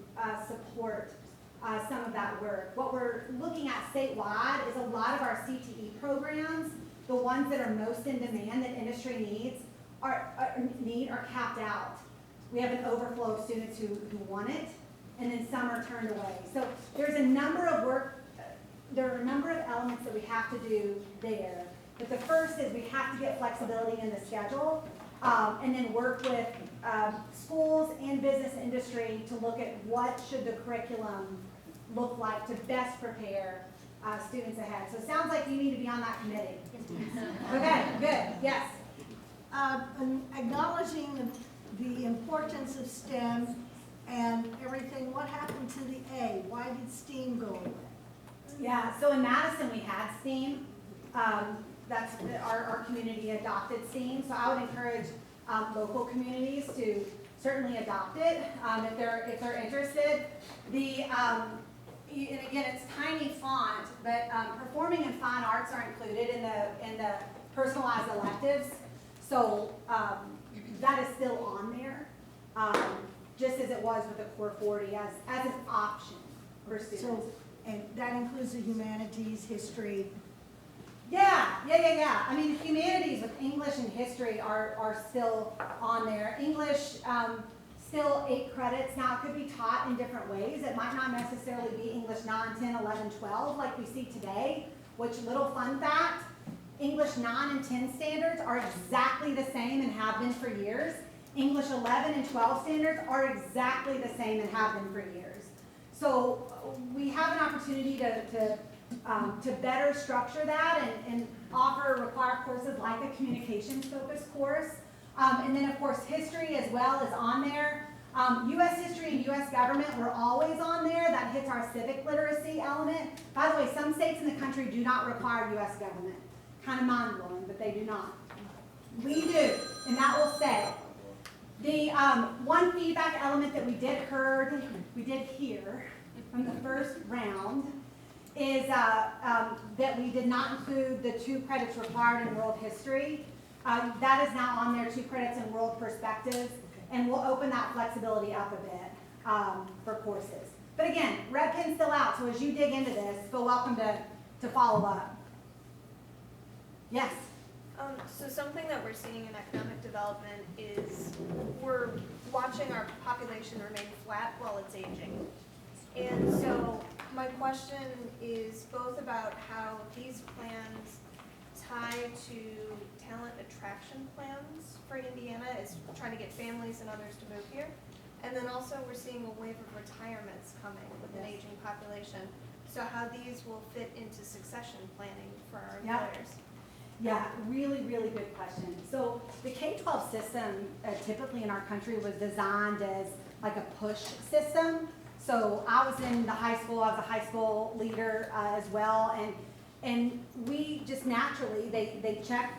support some of that work. What we're looking at statewide is a lot of our CTE programs, the ones that are most in demand that industry needs, are capped out. We have an overflow of students who want it, and then some are turned away. So there are a number of elements that we have to do there. But the first is we have to get flexibility in the schedule, and then work with schools and business industry to look at what should the curriculum look like to best prepare students ahead. So it sounds like you need to be on that committee. Okay, good, yes. Acknowledging the importance of STEM and everything, what happened to the A? Why did STEAM go away? Yeah, so in Madison we had STEAM. That's our community adopted STEAM. So I would encourage local communities to certainly adopt it if they're interested. And again, it's tiny font, but performing and fine arts are included in the personalized electives. So that is still on there, just as it was with the Core 40 as an option for students. So, and that includes the humanities, history. Yeah. I mean, the humanities with English and history are still on there. English, still 8 credits. Now, it could be taught in different ways. It might not necessarily be English 9, 10, 11, 12 like we see today, which, little fun fact, English 9 and 10 standards are exactly the same and have been for years. English 11 and 12 standards are exactly the same and have been for years. So we have an opportunity to better structure that and offer required courses like a communications focused course. And then of course history as well is on there. U.S. history and U.S. government were always on there. That hits our civic literacy element. By the way, some states in the country do not require U.S. government. Kind of mind-blowing, but they do not. We do, and that will stay. The one feedback element that we did hear from the first round is that we did not include the 2 credits required in world history. That is now on there, 2 credits in world perspectives, and we'll open that flexibility up a bit for courses. But again, red pen's still out, so as you dig into this, feel welcome to follow up. Yes? So something that we're seeing in economic development is we're watching our population remain flat while it's aging. And so my question is both about how these plans tie to talent attraction plans for Indiana, is trying to get families and others to move here. And then also we're seeing a wave of retirements coming with an aging population. So how these will fit into succession planning for our employers. Yeah, really, really good question. So the K-12 system typically in our country was designed as like a push system. So I was in the high school, I was a high school leader as well, and we just naturally, they check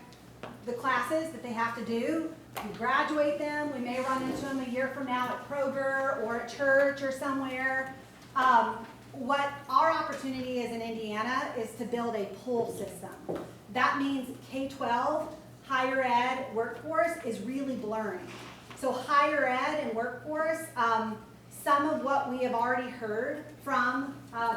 the classes that they have to do. We graduate them. We may run into them a year from now at Kroger or at church or somewhere. What our opportunity is in Indiana is to build a pull system. That means K-12, higher ed, workforce is really blurring. So higher ed and workforce, some of what we have already heard from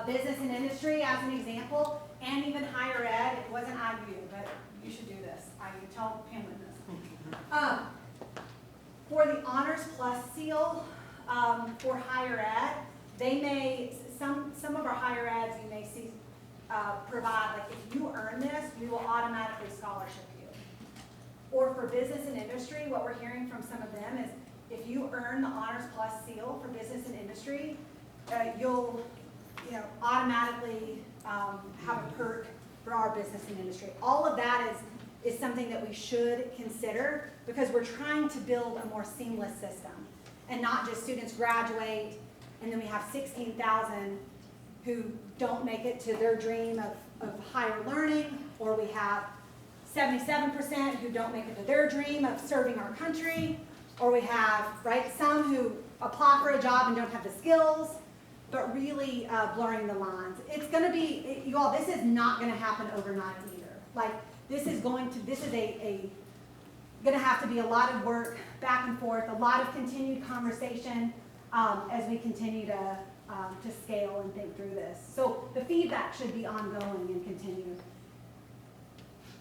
business and industry as an example, and even higher ed, it wasn't IU, but you should do this. IU, tell Pamela this. For the Honors Plus seal for higher ed, they may, some of our higher eds you may see provide, like if you earn this, we will automatically scholarship you. Or for business and industry, what we're hearing from some of them is if you earn the Honors Plus seal for business and industry, you'll automatically have a perk for our business and industry. All of that is something that we should consider because we're trying to build a more seamless system and not just students graduate and then we have 16,000 who don't make it to their dream of higher learning, or we have 77% who don't make it to their dream of serving our country, or we have, right, some who apply for a job and don't have the skills, but really blurring the lines. It's going to be, you all, this is not going to happen overnight either. Like, this is going to have to be a lot of work back and forth, a lot of continued conversation as we continue to scale and think through this. So the feedback should be ongoing and continued.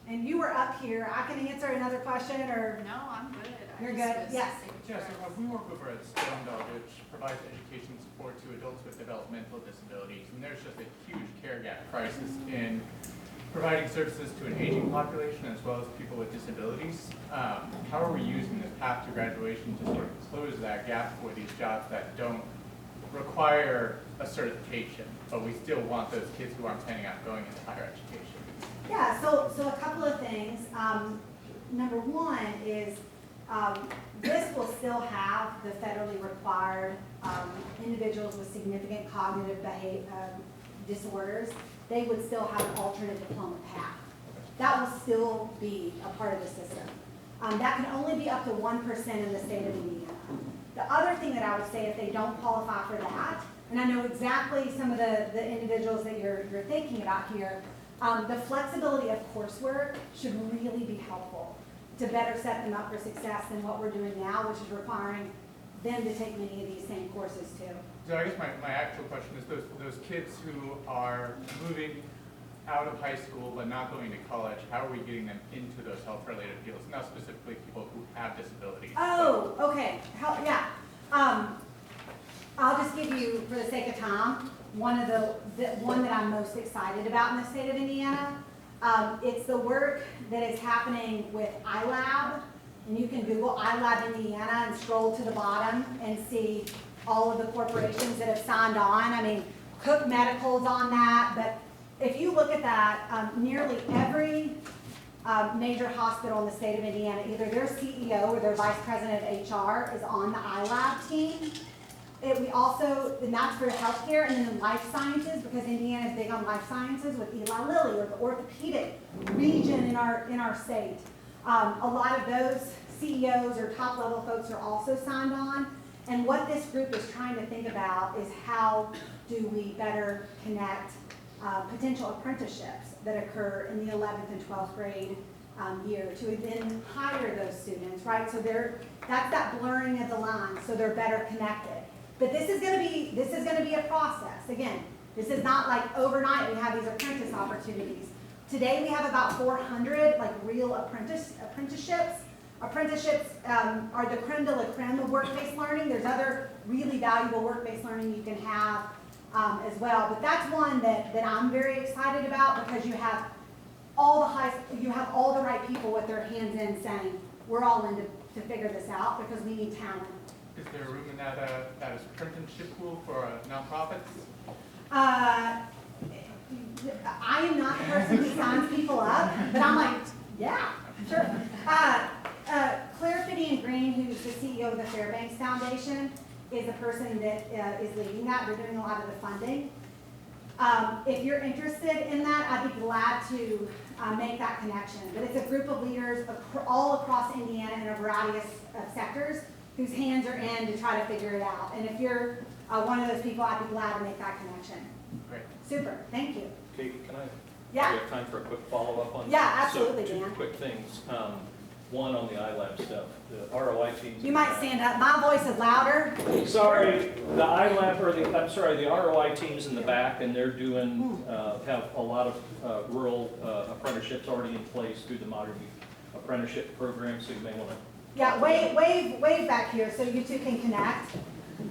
And you were up here. I can answer another question, or No, I'm good. You're good? Yes. Yeah, so we work over at Stonebell, which provides education support to adults with developmental disabilities, and there's just a huge care gap crisis in providing services to an aging population as well as people with disabilities. How are we using this path to graduation to sort of close that gap for these jobs that don't require a certification, but we still want those kids who aren't planning on going into higher education? Yeah, so a couple of things. Number one is this will still have the federally required individuals with significant cognitive disorders. They would still have an alternate diploma path. That will still be a part of the system. That can only be up to 1% in the state of Indiana. The other thing that I would say, if they don't qualify for that, and I know exactly some of the individuals that you're thinking about here, the flexibility of coursework should really be helpful to better set them up for success than what we're doing now, which is requiring them to take many of these same courses too. So I guess my actual question is those kids who are moving out of high school but not going to college, how are we getting them into those health-related fields? Not specifically people who have disabilities. Oh, okay. Yeah. I'll just give you, for the sake of time, one that I'm most excited about in the state of Indiana. It's the work that is happening with iLab, and you can Google iLab Indiana and scroll to the bottom and see all of the corporations that have signed on. I mean, Cook Medical's on that, but if you look at that, nearly every major hospital in the state of Indiana, either their CEO or their vice president of HR is on the iLab team. We also, and that's for healthcare, and then in life sciences, because Indiana is big on life sciences with Eli Lilly or the orthopedic region in our state. A lot of those CEOs or top level folks are also signed on. And what this group is trying to think about is how do we better connect potential apprenticeships that occur in the 11th and 12th grade year to then hire those students, right? So that's that blurring of the lines, so they're better connected. But this is going to be a process. Again, this is not like overnight we have these apprentice opportunities. Today we have about 400 like real apprenticeships. Apprenticeships are the creme de la creme of work-based learning. There's other really valuable work-based learning you can have as well. But that's one that I'm very excited about because you have all the right people with their hands in saying, we're all in to figure this out because we need talent. Is there room in that apprenticeship pool for nonprofits? I am not the person who signs people up, but I'm like, yeah, sure. Claire Fidian-Green, who's the CEO of the Fairbanks Foundation, is the person that is leading that. They're doing a lot of the funding. If you're interested in that, I'd be glad to make that connection. But it's a group of leaders all across Indiana in a variety of sectors whose hands are in to try to figure it out. And if you're one of those people, I'd be glad to make that connection. Great. Super, thank you. Kate, can I? Yeah. Do we have time for a quick follow-up on that? Yeah, absolutely, So, Dan. two quick things. One on the iLab stuff, the ROI teams. You might stand up. My voice is louder. Sorry, the iLab, or the ROI teams in the back, and they're doing, have a lot of rural apprenticeships already in place through the Modern Youth Apprenticeship Program, so you may want to. Yeah, wave back here so you two can connect.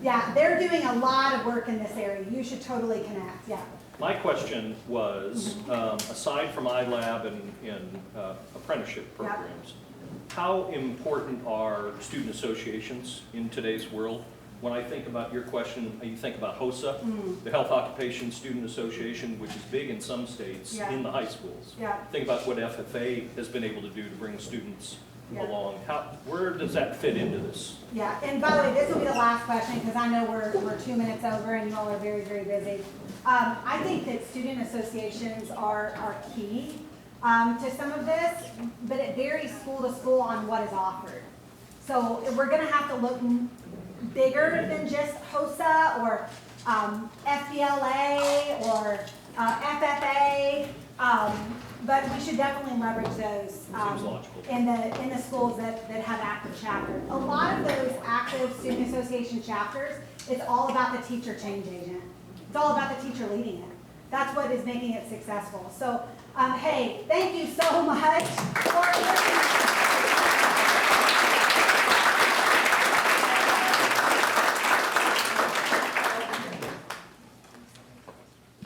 Yeah, they're doing a lot of work in this area. You should totally connect, yeah. My question was, aside from iLab and apprenticeship Yeah. programs, how important are student associations in today's world? When I think about your question, you think about HOSA, the Health Occupation Student Association, which is big in some states Yeah. in the high schools. Yeah. Think about what FFA has been able to do to bring students Yeah. along. Where does that fit into this? Yeah, and by the way, this will be the last question because I know we're 2 minutes over and you all are very, very busy. I think that student associations are key to some of this, but it varies school to school on what is offered. So we're going to have to look bigger than just HOSA or FBLA or FFA, but we should definitely leverage those Seems logical. in the schools that have active chapters. A lot of those active student association chapters, it's all about the teacher change agent. It's all about the teacher leading it. That's what is making it successful. So, hey, thank you so much for listening.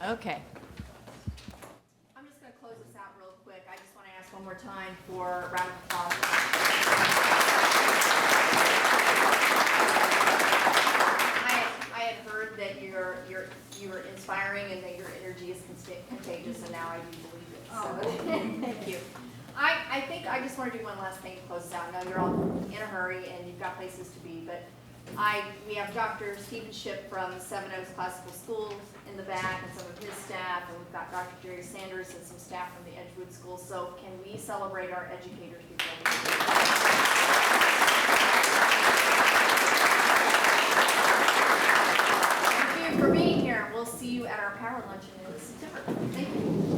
Okay. I'm just going to close this out real quick. I just want to ask one more time for a round of applause. I had heard that you're inspiring and that your energy is contagious, and now I do believe it. So thank you. I think I just want to do one last thing to close this out. I know you're all in a hurry and you've got places to be, but we have Dr. Stephen Shipp from Seven Oaks Classical Schools in the back and some of his staff, and we've got Dr. Jerry Sanders and some staff from the Edgewood School. So can we celebrate our educators before we Thank you for being here. We'll see you at our power luncheon in September. Thank you.